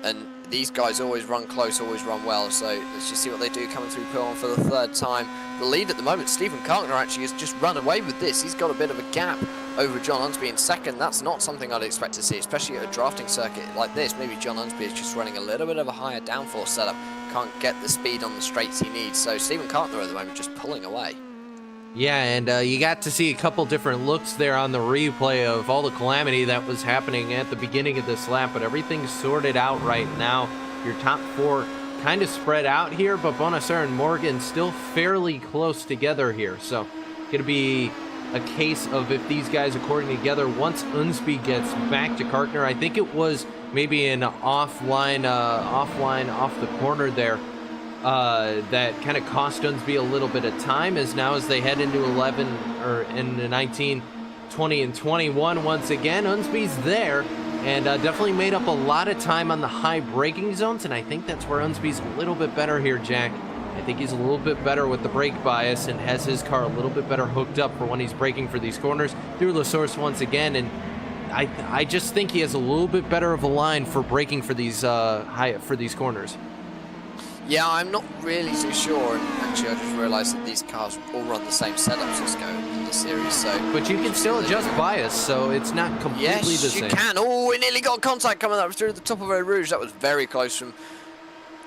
and these guys always run close, always run well, so let's just see what they do coming through P1 for the 3rd time. The lead at the moment, Stephen Cartner actually has just run away with this. He's got a bit of a gap over John Unspe in 2nd. That's not something I'd expect to see, especially at a drafting circuit like this. Maybe John Unspe is just running a little bit of a higher downforce setup, can't get the speed on the straights he needs, so Stephen Cartner at the moment just pulling away. Yeah, and you got to see a couple different looks there on the replay of all the calamity that was happening at the beginning of this lap, but everything's sorted out right now. Your top 4 kind of spread out here, but Bonacera and Morgan still fairly close together here. So going to be a case of if these guys according together, once Unspe gets back to Cartner, I think it was maybe an off the corner there, that kind of cost Unspe a little bit of time as they head into 11 or into 19, 20, and 21 once again. Unspe's there and definitely made up a lot of time on the high braking zones, and I think that's where Unspe's a little bit better here, Jack. I think he's a little bit better with the brake bias and has his car a little bit better hooked up for when he's braking for these corners through La Source once again, and I just think he has a little bit better of a line for braking for these corners. Yeah, I'm not really too sure, and actually I just realised that these cars all run the same setup, Cisco, and the the series. So, but you can still adjust bias, so it's not completely the same. Yes, you can. Oh, we nearly got contact coming up through the top of Eau Rouge. That was very close from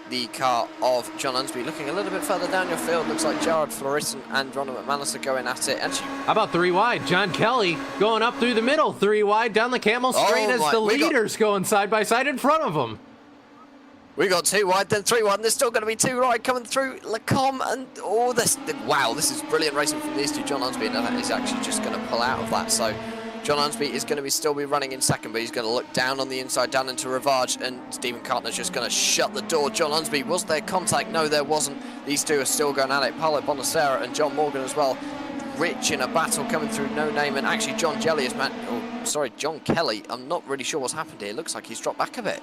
the car of John Unsby. Looking a little bit further down your field, looks like Jared Florissen and Ronald McManus are going at it. Actually, how about 3 wide? John Kelly going up through the middle, 3 wide down the Camel Straight as the leaders going side by side in front of them. We got 2 wide, then 3 wide, and there's still going to be 2 wide coming through Lacombe, and wow, this is brilliant racing from these two. John Unsby is actually just going to pull out of that, so John Unsby is going to still be running in second, but he's going to look down on the inside, down into Rivage, and Stephen Cartner's just going to shut the door. John Unsby, was there contact? No, there wasn't. These two are still going at it. Paolo Bonacera and John Morgan as well. Rich in a battle coming through No Name, and actually John Kelly, I'm not really sure what's happened here. Looks like he's dropped back a bit.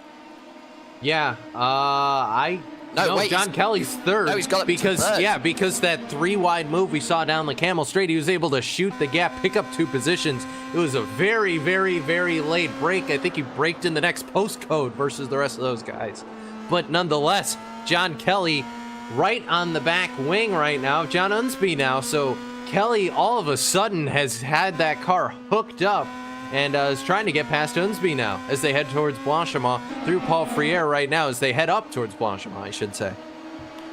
Yeah, John Kelly's third. No, he's got it because third. Because that 3 wide move we saw down the Camel Straight, he was able to shoot the gap, pick up 2 positions. It was a very, very, very late break. I think he braked in the next postcode versus the rest of those guys. But nonetheless, John Kelly right on the back wing right now. John Unsby now, so Kelly all of a sudden has had that car hooked up and is trying to get past Unsby now as they head towards Blanchimont through Paul Friere right now as they head up towards Blanchimont, I should say.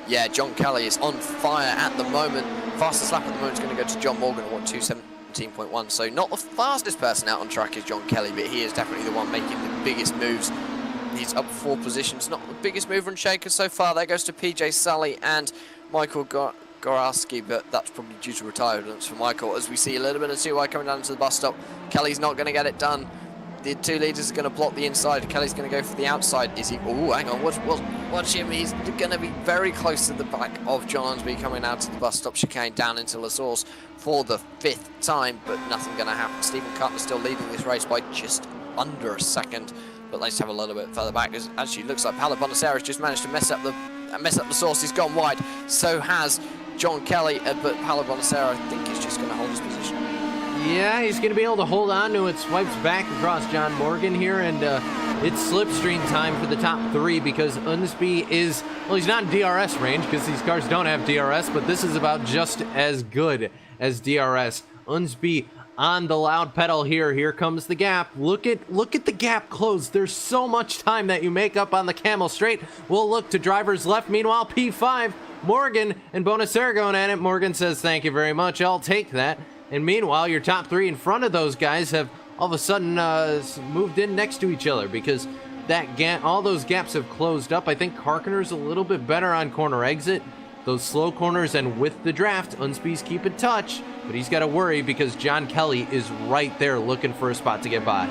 Yeah, John Kelly is on fire at the moment. Fastest lap at the moment is going to go to John Morgan at 2:17.1. So not the fastest person out on track is John Kelly, but he is definitely the one making the biggest moves. He's up 4 positions, not the biggest mover and shaker so far. There goes to PJ Sully and Michael Gorowski, but that's probably due to retirements for Michael, as we see a little bit of 2 wide coming down to the bus stop. Kelly's not going to get it done. The 2 leaders are going to block the inside. Kelly's going to go for the outside. Is he? Oh, hang on. Watch him. He's going to be very close to the back of John Unsby coming out to the bus stop chicane down into La Source for the 5th time, but nothing going to happen. Stephen Cartner still leading this race by just under a second, but let's have a little bit further back, because actually looks like Paolo Bonacera just managed to mess up the Source. He's gone wide. So has John Kelly, but Paolo Bonacera, I think, is just going to hold his position. Yeah, he's going to be able to hold on to it. Swipes back across John Morgan here, and it's slipstream time for the top 3 because Unsby is, well, he's not in DRS range because these cars don't have DRS, but this is about just as good as DRS. Unsby on the loud pedal here. Here comes the gap. Look at the gap close. There's so much time that you make up on the Camel Straight. We'll look to drivers left. Meanwhile, P5, Morgan and Bonacera going at it. Morgan says, thank you very much. I'll take that. And meanwhile, your top 3 in front of those guys have all of a sudden moved in next to each other because that gap, all those gaps have closed up. I think Karkaner's a little bit better on corner exit. Those slow corners and with the draft, Unsby's keep in touch, but he's got to worry because John Kelly is right there looking for a spot to get by.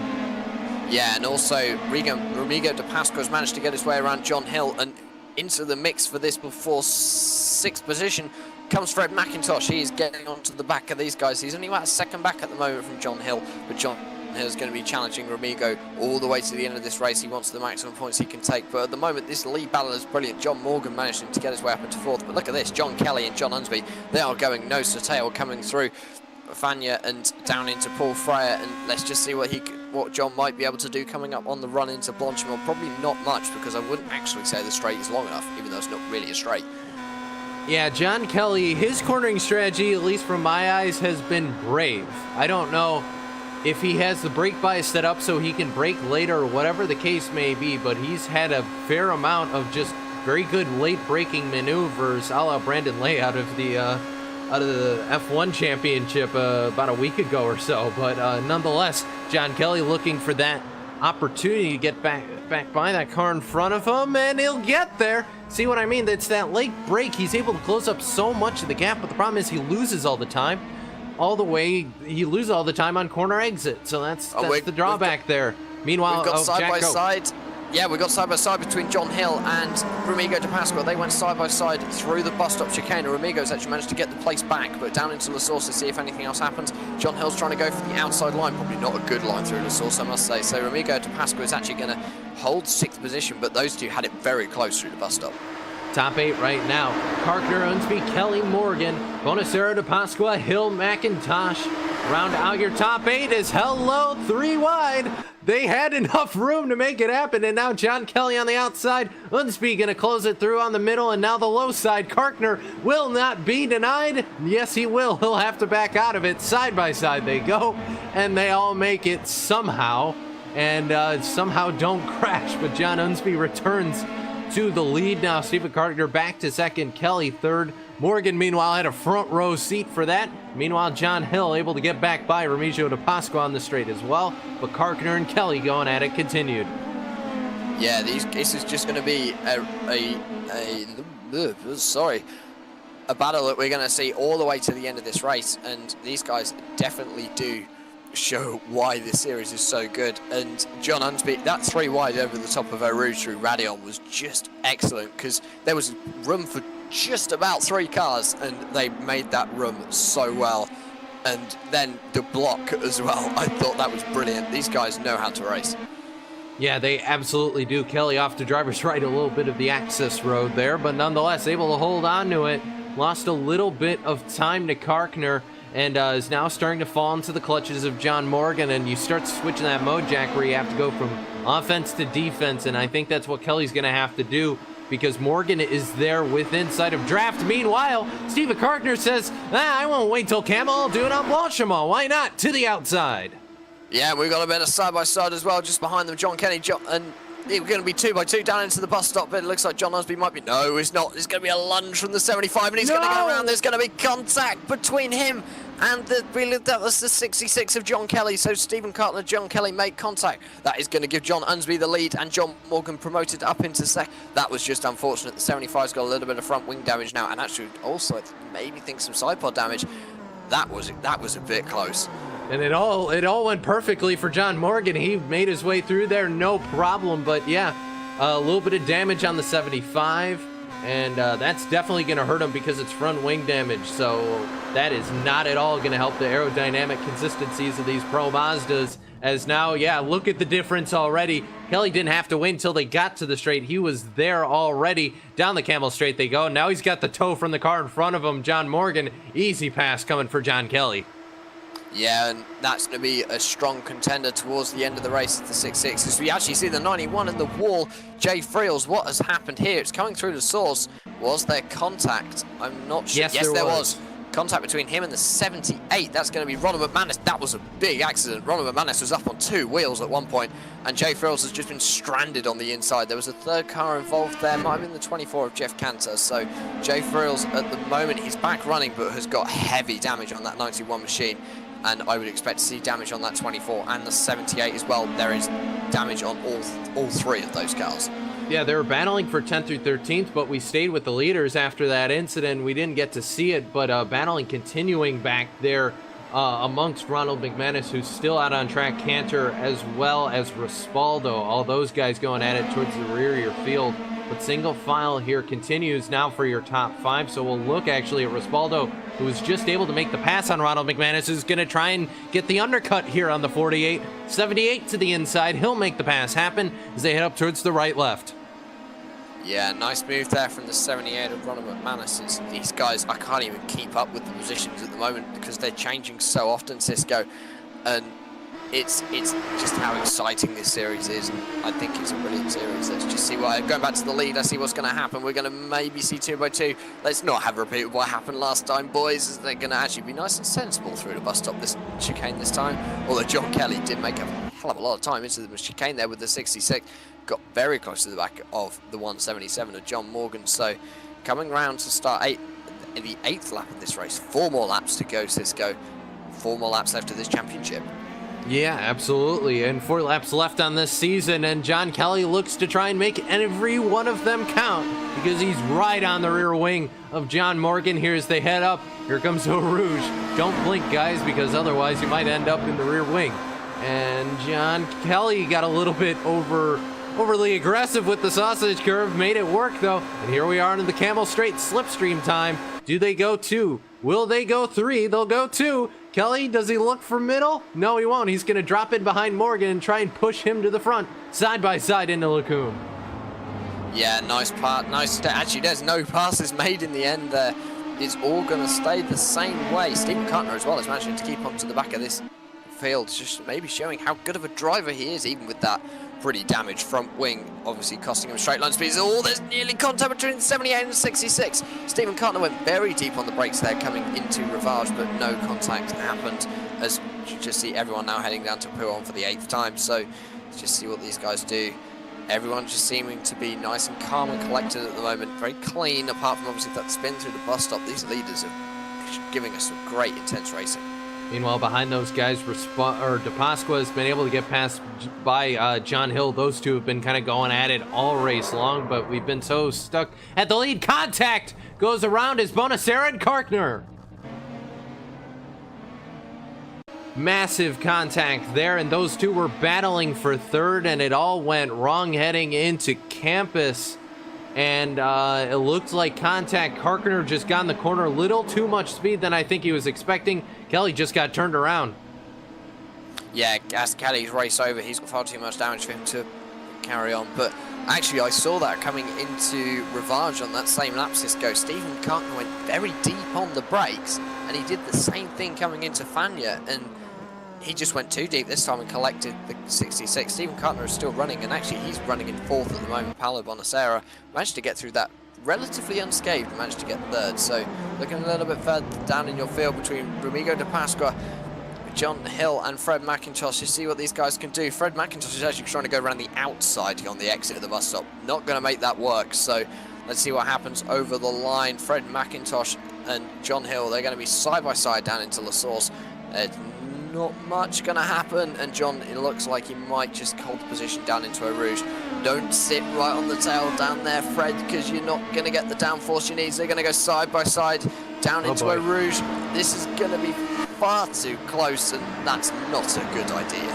Yeah, and also Ramigo de Pasqua has managed to get his way around John Hill and into the mix for this before 6th position comes Fred McIntosh. He is getting onto the back of these guys. He's only about a second back at the moment from John Hill, but John Hill is going to be challenging Ramigo all the way to the end of this race. He wants the maximum points he can take, but at the moment this lead battle is brilliant. John Morgan managing to get his way up into 4th, but look at this, John Kelly and John Unsby, they are going nose to tail coming through Fania and down into Paul Fryer, and let's just see what John might be able to do coming up on the run into Blanchimont. Probably not much, because I wouldn't actually say the straight is long enough, even though it's not really a straight. Yeah, John Kelly, his cornering strategy, at least from my eyes, has been brave. I don't know if he has the brake bias set up so he can brake later or whatever the case may be, but he's had a fair amount of just very good late braking maneuvers a la Brandon Lay out of the F1 championship about a week ago or so. But nonetheless, John Kelly looking for that opportunity to get back by that car in front of him, and he'll get there. See what I mean? It's that late break. He's able to close up so much of the gap, but the problem is he loses all the time. He loses all the time on corner exit, so that's the drawback there. Meanwhile, we've got side by side. Yeah, we got side by side between John Hill and Ramigo de Pasqua. They went side by side through the bus stop chicane. Ramigo's actually managed to get the place back, but down into La Source to see if anything else happens. John Hill's trying to go for the outside line, probably not a good line through La Source, I must say. So Ramigo de Pasqua is actually going to hold 6th position, but those two had it very close through the bus stop. Top 8 right now. Karkner, Unsby, Kelly, Morgan, Bonacera, de Pasqua, Hill, McIntosh, Round out your top 8 is hello 3 wide. They had enough room to make it happen, and now John Kelly on the outside. Unsby going to close it through on the middle, and now the low side. Karkner will not be denied. Yes, he will. He'll have to back out of it. Side by side they go, and they all make it somehow, and somehow don't crash, but John Unsby returns to the lead now. Stephen Karkner back to second, Kelly third. Morgan, meanwhile, had a front row seat for that. Meanwhile, John Hill able to get back by Remigio de Pasqua on the straight as well. But Karkner and Kelly going at it continued. Yeah, this is just going to be a battle that we're going to see all the way to the end of this race. And these guys definitely do show why this series is so good. And John Unsby, that 3 wide over the top of Eau Rouge through Radion was just excellent, because there was room for just about 3 cars, and they made that room so well. And then the block as well, I thought that was brilliant. These guys know how to race. Yeah, they absolutely do. Kelly off to driver's right, a little bit of the access road there, but nonetheless able to hold on to it. Lost a little bit of time to Karkner, and is now starting to fall into the clutches of John Morgan, and you start switching that mode, Jack, where you have to go from offense to defense, and I think that's what Kelly's going to have to do, because Morgan is there with inside of draft. Meanwhile, Stephen Karkner says, I won't wait till Camel, I'll do it on Blanchimont. Why not? To the outside. Yeah, we've got a bit of side-by-side as well, just behind them, John Kelly, and we're going to be 2 by 2 down into the bus stop, but it looks like John Unsby might be... No, it's not. There's going to be a lunge from the 75, and he's going to go around. There's going to be contact between him and that was the 66 of John Kelly. So Stephen Karkner, John Kelly make contact. That is going to give John Unsby the lead, and John Morgan promoted up into second. That was just unfortunate. The 75's got a little bit of front wing damage now, and actually also maybe think some side pod damage. That was a bit close. And it all went perfectly for John Morgan. He made his way through there, no problem. But yeah, a little bit of damage on the 75, and that's definitely going to hurt him because it's front wing damage. So that is not at all going to help the aerodynamic consistencies of these Pro Mazdas. As now, yeah, look at the difference already. Kelly didn't have to wait until they got to the straight. He was there already. Down the Camel straight they go. Now he's got the tow from the car in front of him. John Morgan, easy pass coming for John Kelly. Yeah, and that's going to be a strong contender towards the end of the race at the 6.6. As we actually see the 91 in the wall. Jay Friels, what has happened here? It's coming through the source. Was there contact? I'm not sure. Yes, there was. Contact between him and the 78. That's going to be Ronald McManus. That was a big accident. Ronald McManus was up on 2 wheels at one point, and Jay Friels has just been stranded on the inside. There was a third car involved there. Might have been the 24 of Jeff Cantor. So Jay Friels, at the moment, he's back running, but has got heavy damage on that 91 machine. And I would expect to see damage on that 24 and the 78 as well. There is damage on all 3 of those cars. Yeah, they were battling for 10th through 13th, but we stayed with the leaders after that incident. We didn't get to see it, but battling continuing back there amongst Ronald McManus, who's still out on track, Cantor, as well as Respaldo. All those guys going at it towards the rear of your field. But single file here continues now for your top 5. So we'll look actually at Respaldo, who was just able to make the pass on Ronald McManus, who's going to try and get the undercut here on the 48. 78 to the inside. He'll make the pass happen as they head up towards the right-left. Yeah, nice move there from the 78 of Ronald McManus. These guys, I can't even keep up with the positions at the moment because they're changing so often, Cisco. And it's just how exciting this series is. And I think it's a brilliant series. Let's just see going back to the lead, I see what's going to happen. We're going to maybe see 2 by 2. Let's not have a repeat of what happened last time, boys. They're going to actually be nice and sensible through the bus stop this chicane this time. Although John Kelly did make a hell of a lot of time into the chicane there with the 66. Got very close to the back of the 177 of John Morgan. So coming round to start the 8th lap of this race. 4 more laps to go, Cisco. 4 more laps left of this championship. Yeah, absolutely. And 4 laps left on this season, and John Kelly looks to try and make every one of them count because he's right on the rear wing of John Morgan here as they head up. Here comes Eau Rouge. Don't blink, guys, because otherwise you might end up in the rear wing. And John Kelly got a little bit overly aggressive with the sausage curve, made it work though. And here we are into the Camel Straight slipstream time. Do they go 2? Will they go 3? They'll go 2. Kelly, does he look for middle? No, he won't. He's going to drop in behind Morgan and try and push him to the front, side by side into Lacombe. Yeah, nice part. Nice. Actually, there's no passes made in the end there. it's all going to stay the same way. Stephen Cutner as well is managing to keep on to the back of this field, just maybe showing how good of a driver he is, even with that pretty damaged front wing, obviously costing him straight line speeds. Oh, there's nearly contact between 78 and 66. Stephen Cutner went very deep on the brakes there coming into Rivage, but no contact happened, as you just see everyone now heading down to Pouhon for the 8th time. So let's just see what these guys do. Everyone just seeming to be nice and calm and collected at the moment, very clean, apart from obviously that spin through the bus stop. These leaders are giving us some great intense racing. Meanwhile, behind those guys, De Pasqua has been able to get past by John Hill. Those two have been kind of going at it all race long, but we've been so stuck at the lead. Contact goes around as Bonacera and Karkner. Massive contact there, and those two were battling for third, and it all went wrong heading into campus. And it looked like contact. Karkner just got in the corner a little too much speed than I think he was expecting. Kelly just got turned around. Yeah, as Kelly's race over, he's got far too much damage for him to carry on. But actually, I saw that coming into Rivage on that same lap, Cisco. Stephen Karkner went very deep on the brakes, and he did the same thing coming into Fania, and he just went too deep this time and collected the 66. Stephen Cutner is still running, and actually he's running in 4th at the moment. Paolo Bonacera managed to get through that relatively unscathed, managed to get 3rd. So looking a little bit further down in your field between Remigo de Pasqua, John Hill and Fred McIntosh. You see what these guys can do. Fred McIntosh is actually trying to go around the outside on the exit of the bus stop. Not going to make that work. So let's see what happens over the line. Fred McIntosh and John Hill, they're going to be side by side down into La Source. Not much going to happen, and John, it looks like he might just hold the position down into Eau Rouge. Don't sit right on the tail down there, Fred, because you're not going to get the downforce you need. So they're going to go side by side down into Eau Rouge. This is going to be far too close, and that's not a good idea.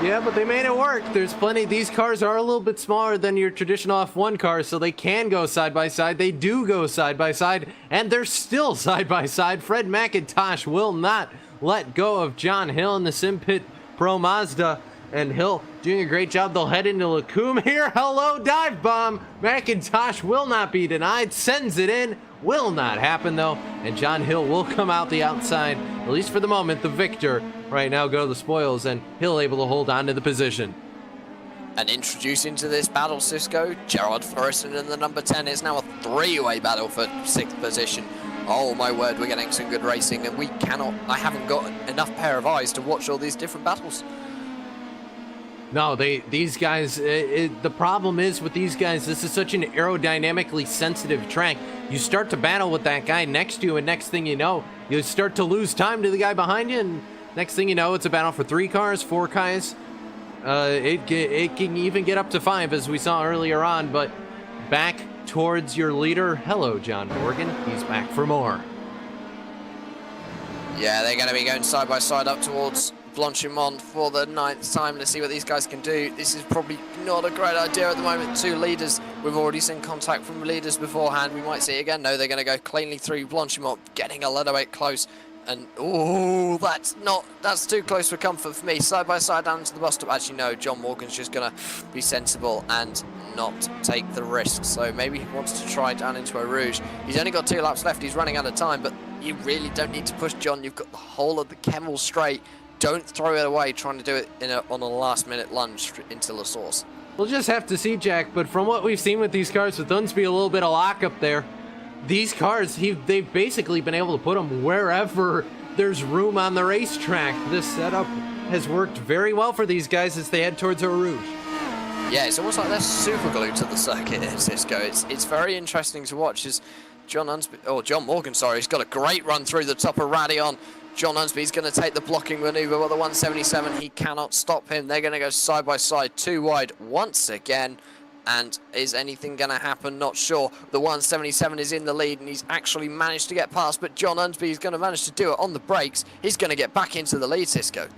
Yeah, but they made it work. There's plenty. These cars are a little bit smaller than your traditional F1 cars, so they can go side by side. They do go side by side, and they're still side by side. Fred McIntosh will not let go of John Hill in the Simpit Pro Mazda, and Hill doing a great job. They'll head into Lacombe here. Hello, dive bomb. McIntosh will not be denied. Sends it in. Will not happen, though. And John Hill will come out the outside, at least for the moment, the victor. Right now go to the spoils, and Hill able to hold on to the position. And introducing to this battle, Cisco, Gerard Fleurisson in the number 10. It's now a 3-way battle for 6th position. Oh my word, we're getting some good racing, and I haven't got enough pair of eyes to watch all these different battles. No, these guys, the problem is with these guys, this is such an aerodynamically sensitive track. You start to battle with that guy next to you, and next thing you know, you start to lose time to the guy behind you, and next thing you know, it's a battle for 3 cars, 4 cars. It can even get up to 5, as we saw earlier on, but back towards your leader. Hello, John Morgan. He's back for more. Yeah, they're going to be going side by side up towards Blanchimont for the 9th time. Let's see what these guys can do. This is probably not a great idea at the moment. 2 leaders. We've already seen contact from leaders beforehand. We might see it again. No, they're going to go cleanly through Blanchimont, getting a little bit close. And, oh, that's too close for comfort for me. Side by side down to the bus stop. Actually, no, John Morgan's just going to be sensible and not take the risk. So maybe he wants to try down into Eau Rouge. He's only got 2 laps left. He's running out of time, but you really don't need to push John. You've got the whole of the Kemmel straight. Don't throw it away trying to do it on a last-minute lunge into La Source. We'll just have to see, Jack, but from what we've seen with these cars, with Unsby a little bit of lock up there, these cars, they've basically been able to put them wherever there's room on the racetrack. This setup has worked very well for these guys as they head towards Eau Rouge. Yeah, it's almost like they're super glued to the circuit here, Cisco. It's very interesting to watch as John Morgan, he's got a great run through the top of Radion. John Unsby's going to take the blocking maneuver with the 177. He cannot stop him. They're going to go side by side, 2 wide once again. And is anything going to happen? Not sure. The 177 is in the lead, and he's actually managed to get past, but John Unsby is going to manage to do it on the brakes. He's going to get back into the lead, Cisco.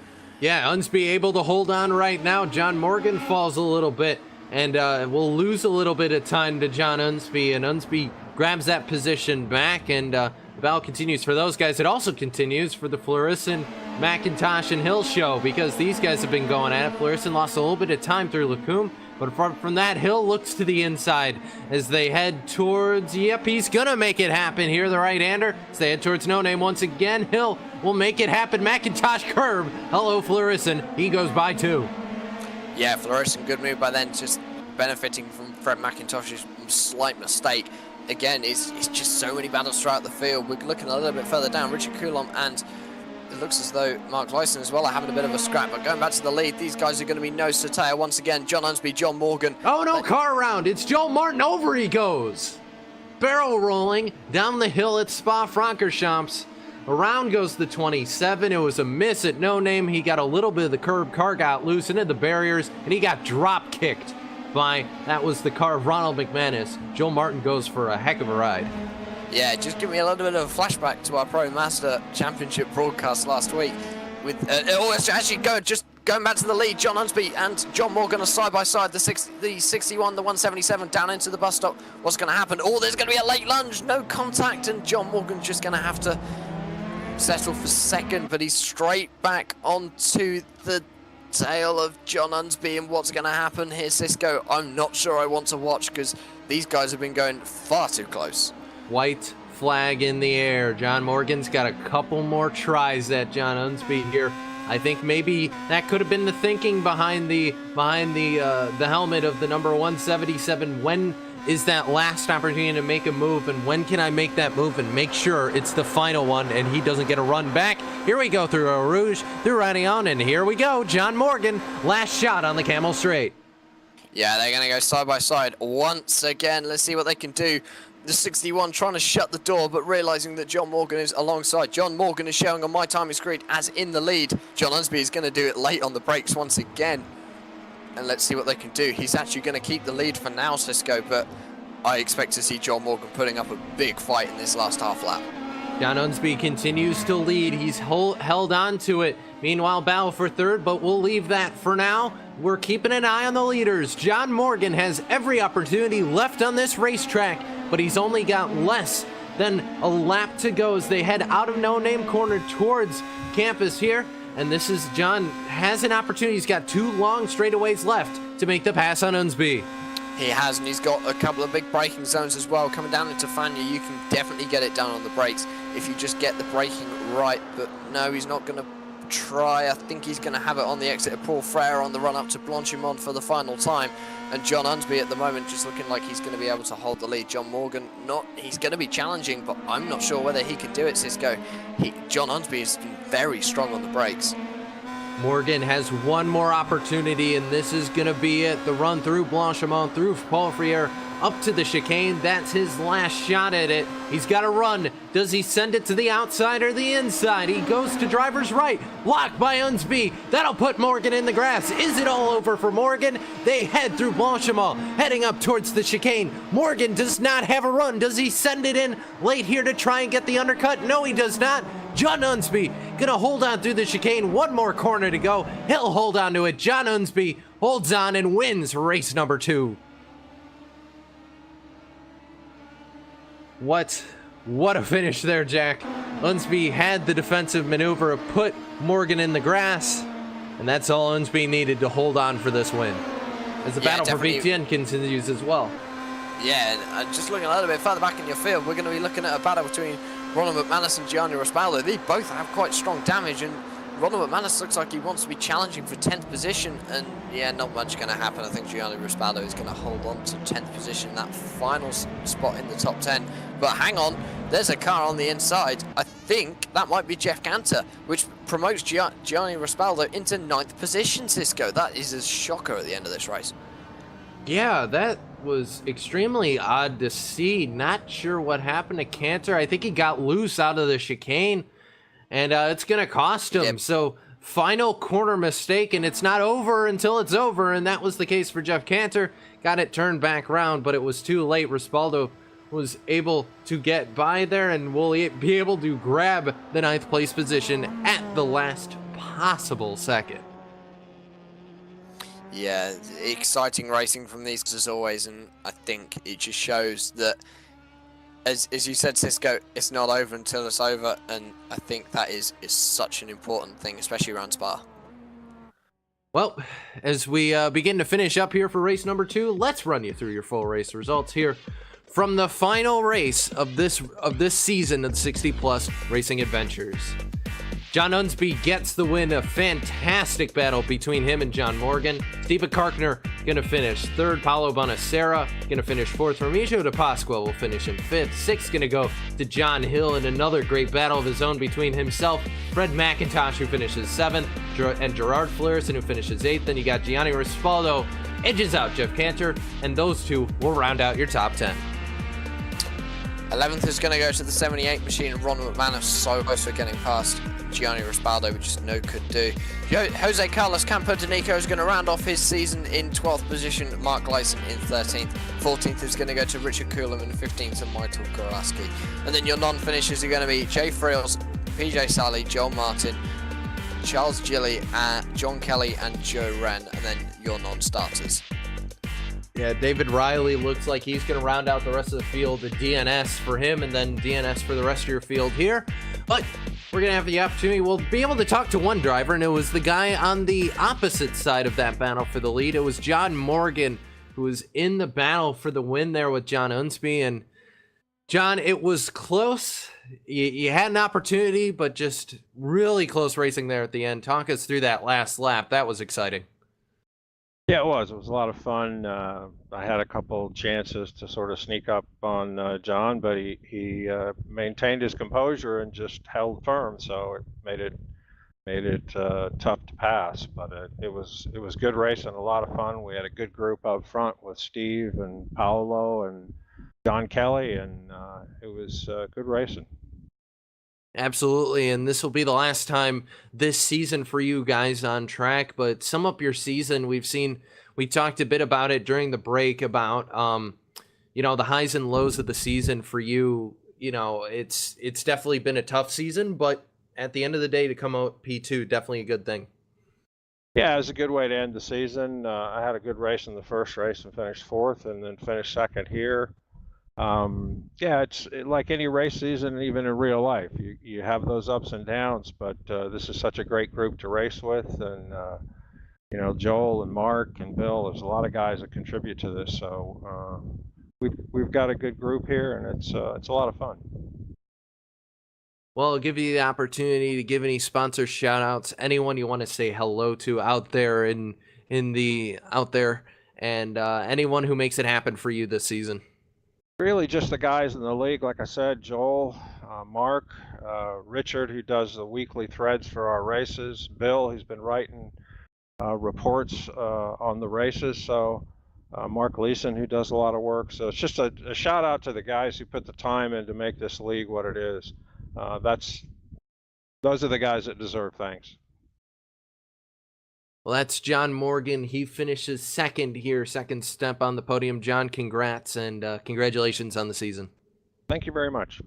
Yeah, Unsby able to hold on right now. John Morgan falls a little bit, and we'll lose a little bit of time to John Unsby, and Unsby grabs that position back, and the battle continues for those guys. It also continues for the Fleurisson, McIntosh, and Hill show, because these guys have been going at it. Fleurisson lost a little bit of time through Lacombe. But from that, Hill looks to the inside as they head towards, yep, he's gonna make it happen here, the right-hander. As they head towards No Name once again, Hill will make it happen. McIntosh curb. Hello, Fleurisson. He goes by 2. Yeah, Fleurisson, good move by then, just benefiting from Fred McIntosh's slight mistake. Again, it's just so many battles throughout the field. We're looking a little bit further down. Richard Coulomb and it looks as though Mark Lyson as well are having a bit of a scrap, but going back to the lead, these guys are going to be nose to tail once again. John Unsby, John Morgan. Oh no, car around. It's Joe Martin. Over he goes. Barrel rolling down the hill at Spa-Francorchamps. Around goes the 27. It was a miss at No Name. He got a little bit of the curb. Car got loose into the barriers, and he got drop kicked by, that was the car of Ronald McManus. Joe Martin goes for a heck of a ride. Yeah, just give me a little bit of a flashback to our Pro Master Championship broadcast last week. With it's actually going back to the lead. John Unsby and John Morgan are side by side. The 61, the 177 down into the bus stop. What's going to happen? Oh, there's going to be a late lunge. No contact, and John Morgan's just going to have to settle for second. But he's straight back onto the tail of John Unsby. And what's going to happen here, Cisco? I'm not sure I want to watch because these guys have been going far too close. White flag in the air. John Morgan's got a couple more tries at John Unsby here. I think maybe that could have been the thinking behind the helmet of the number 177. When is that last opportunity to make a move, and when can I make that move and make sure it's the final one and he doesn't get a run back? Here we go through Eau Rouge, through Rayon, and here we go. John Morgan, last shot on the Camel Straight. Yeah, they're going to go side by side once again. Let's see what they can do. The 61 trying to shut the door, but realizing that John Morgan is alongside. John Morgan is showing on My Time is Great as in the lead. John Unsby is going to do it late on the brakes once again. And let's see what they can do. He's actually going to keep the lead for now, Cisco, but I expect to see John Morgan putting up a big fight in this last half lap. John Unsby continues to lead. He's held on to it. Meanwhile, battle for third, but we'll leave that for now. We're keeping an eye on the leaders. John Morgan has every opportunity left on this racetrack, but he's only got less than a lap to go as they head out of No Name corner towards campus here. And this is John has an opportunity. He's got 2 long straightaways left to make the pass on Unsby. He has, and he's got a couple of big braking zones as well. Coming down into Fania, you can definitely get it down on the brakes if you just get the braking right. But no, he's not going to try. I think he's going to have it on the exit of Paul Frere on the run up to Blanchimont for the final time. And John Unsby at the moment just looking like he's going to be able to hold the lead. John Morgan, he's going to be challenging, but I'm not sure whether he can do it, Cisco. John Unsby has been very strong on the brakes. Morgan has one more opportunity, and this is going to be it. The run through Blanchimont, through Paul Frere, up to the chicane. That's his last shot at it. He's got to run. Does he send it to the outside or the inside? He goes to driver's right. Blocked by Unsby. That'll put Morgan in the grass. Is it all over for Morgan? They head through Blanchimont, heading up towards the chicane. Morgan does not have a run. Does he send it in late here to try and get the undercut? No, he does not. John Unsby gonna hold on through the chicane. One more corner to go. He'll hold on to it. John Unsby holds on and wins race number 2. What a finish there, Jack. Unsby had the defensive maneuver, put Morgan in the grass, and that's all Unsby needed to hold on for this win. As the battle for VTN continues as well. Yeah, and just looking a little bit further back in your field, we're going to be looking at a battle between Ronald McManus and Gianni Raspaldo. They both have quite strong damage, and Ronald McManus looks like he wants to be challenging for 10th position, and yeah, not much going to happen. I think Gianni Raspaldo is going to hold on to 10th position, that final spot in the top 10. But hang on, there's a car on the inside. I think that might be Jeff Cantor, which promotes Gianni Raspaldo into 9th position, Cisco. That is a shocker at the end of this race. Yeah, that was extremely odd to see. Not sure what happened to Cantor. I think he got loose out of the chicane, and it's going to cost him. Yep. So final corner mistake, and it's not over until it's over, and that was the case for Jeff Cantor. Got it turned back around, but it was too late. Raspaldo was able to get by there and will be able to grab the 9th place position at the last possible second. Yeah, exciting racing from these as always, and I think it just shows that, as you said, Cisco, it's not over until it's over, and I think that is such an important thing, especially around Spa. Well, as we begin to finish up here for race number 2, let's run you through your full race results here from the final race of this season of 60 Plus Racing Adventures. John Unsby gets the win. A fantastic battle between him and John Morgan. Stephen Karkner gonna finish third. Paulo Bonacera gonna finish fourth. Remigio de Pasqua will finish in fifth. Sixth gonna go to John Hill in another great battle of his own between himself, Fred McIntosh, who finishes seventh, and Gerard Fleurison, who finishes eighth. Then you got Gianni Rispaldo edges out Jeff Cantor, and those two will round out your top 10. 11th is going to go to the 78 machine, and Ron McManus so close to getting past Gianni Rispaldo, which is no could do. Jose Carlos Campo Danico is going to round off his season in 12th position, Mark Gleason in 13th. 14th is going to go to Richard Coulomb, and 15th to Michael Goroski. And then your non-finishers are going to be Jay Friels, PJ Sally, Joel Martin, Charles Gilly, John Kelly, and Joe Wren, and then your non-starters. Yeah, David Riley looks like he's going to round out the rest of the field. The DNS for him, and then DNS for the rest of your field here. But we're going to have the opportunity. We'll be able to talk to one driver, and it was the guy on the opposite side of that battle for the lead. It was John Morgan, who was in the battle for the win there with John Unsby. And John, it was close. You had an opportunity, but just really close racing there at the end. Talk us through that last lap. That was exciting. Yeah, it was. It was a lot of fun. I had a couple chances to sort of sneak up on John, but he maintained his composure and just held firm. So it made it tough to pass. But it was good racing, a lot of fun. We had a good group up front with Steve and Paolo and John Kelly, and it was good racing. Absolutely, and this will be the last time this season for you guys on track, but sum up your season. We talked a bit about it during the break about, the highs and lows of the season for you. It's definitely been a tough season, but at the end of the day, to come out P2, definitely a good thing. Yeah, it was a good way to end the season. I had a good race in the first race and finished fourth, and then finished second here. It's like any race season, even in real life. You have those ups and downs, but this is such a great group to race with, and Joel and Mark and Bill. There's a lot of guys that contribute to this, so we've got a good group here, and it's a lot of fun. Well, I'll give you the opportunity to give any sponsor shout outs, anyone you want to say hello to out there and anyone who makes it happen for you this season. Really just the guys in the league, like I said, Joel, Mark, Richard, who does the weekly threads for our races, Bill, who's been writing reports on the races, so Mark Leeson, who does a lot of work. So it's just a shout out to the guys who put the time in to make this league what it is. Those are the guys that deserve thanks. Well, that's John Morgan. He finishes second here, second step on the podium. John, congrats and congratulations on the season. Thank you very much.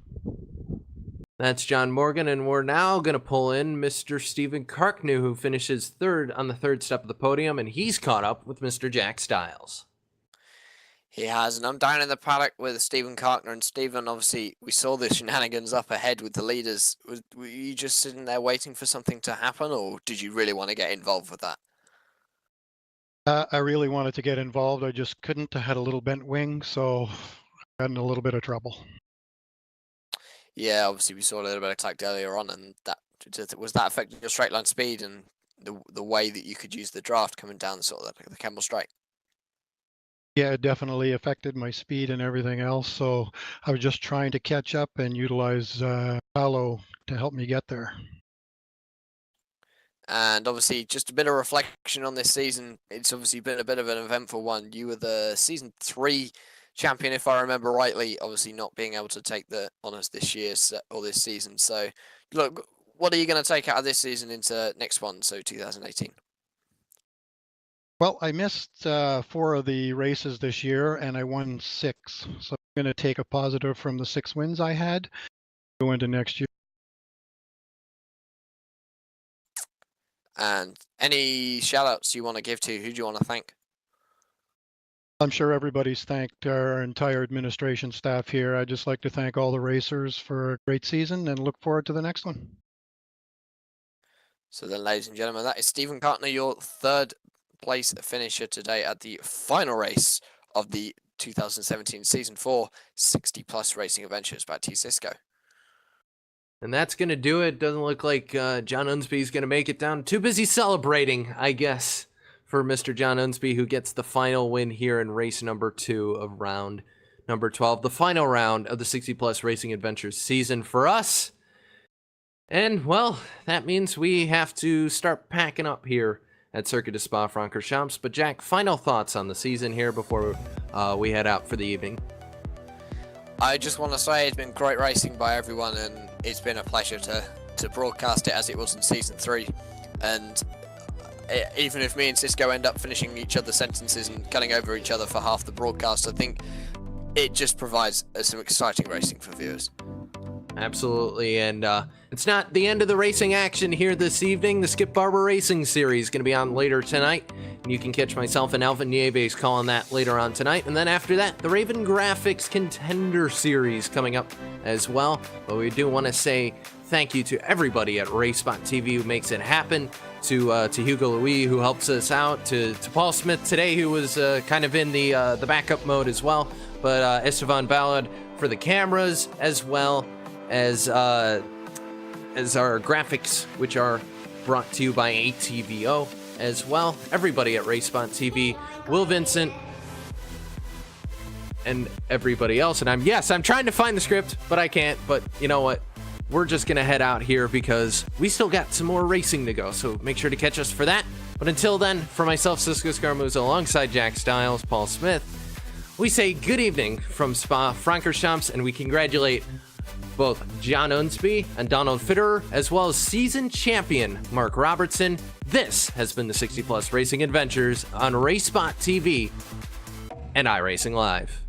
That's John Morgan, and we're now going to pull in Mr. Stephen Karkner, who finishes third on the third step of the podium, and he's caught up with Mr. Jack Stiles. He has, and I'm down in the paddock with Stephen Karkner. And Stephen, obviously, we saw the shenanigans up ahead with the leaders. Were you just sitting there waiting for something to happen, or did you really want to get involved with that? I really wanted to get involved. I just couldn't. I had a little bent wing, so I got in a little bit of trouble. Yeah, obviously we saw a little bit of clacked earlier on, and was that affecting your straight line speed and the way that you could use the draft coming down sort of the Kemmel Straight? Yeah, it definitely affected my speed and everything else. So I was just trying to catch up and utilize Paolo to help me get there. And obviously, just a bit of reflection on this season. It's obviously been a bit of an eventful one. You were the season 3 champion, if I remember rightly. Obviously, not being able to take the honours this year or this season. So, look, what are you going to take out of this season into next one, so 2018? Well, I missed 4 of the races this year, and I won 6. So I'm going to take a positive from the 6 wins I had, go into next year. And any shout-outs you want to give to? Who do you want to thank? I'm sure everybody's thanked our entire administration staff here. I'd just like to thank all the racers for a great season and look forward to the next one. So then, ladies and gentlemen, that is Stephen Cartner, your third place finisher today at the final race of the 2017 Season 4 60 Plus Racing Adventures by T-Cisco. And that's going to do it. Doesn't look like John Unsby's going to make it down. Too busy celebrating, I guess, for Mr. John Unsby, who gets the final win here in race number 2 of round number 12. The final round of the 60 Plus Racing Adventures season for us. And, well, that means we have to start packing up here at Circuit de Spa-Francorchamps. But, Jack, final thoughts on the season here before we head out for the evening. I just want to say it's been great racing by everyone, and it's been a pleasure to broadcast it as it was in Season 3. And even if me and Cisco end up finishing each other's sentences and cutting over each other for half the broadcast, I think it just provides some exciting racing for viewers. Absolutely, and it's not the end of the racing action here this evening. The Skip Barber Racing Series is going to be on later tonight, and you can catch myself and Alvin Nieves calling that later on tonight. And then after that, the Raven Graphics Contender Series coming up as well. But we do want to say thank you to everybody at RaceSpotTV who makes it happen, to Hugo Louis who helps us out, to Paul Smith today who was kind of in the backup mode as well, but Esteban Ballard for the cameras, as well as our graphics, which are brought to you by ATVO as well. Everybody at RaceSpotTV, Will Vincent, and everybody else. And I'm trying to find the script, but I can't. But you know what? We're just going to head out here because we still got some more racing to go. So make sure to catch us for that. But until then, for myself, Cisco Scarmuzza, alongside Jack Stiles, Paul Smith, we say good evening from Spa-Francorchamps, and we congratulate both John Unsby and Donald Fitterer, as well as season champion Mark Robertson. This has been the 60 Plus Racing Adventures on RaceSpotTV and iRacing Live.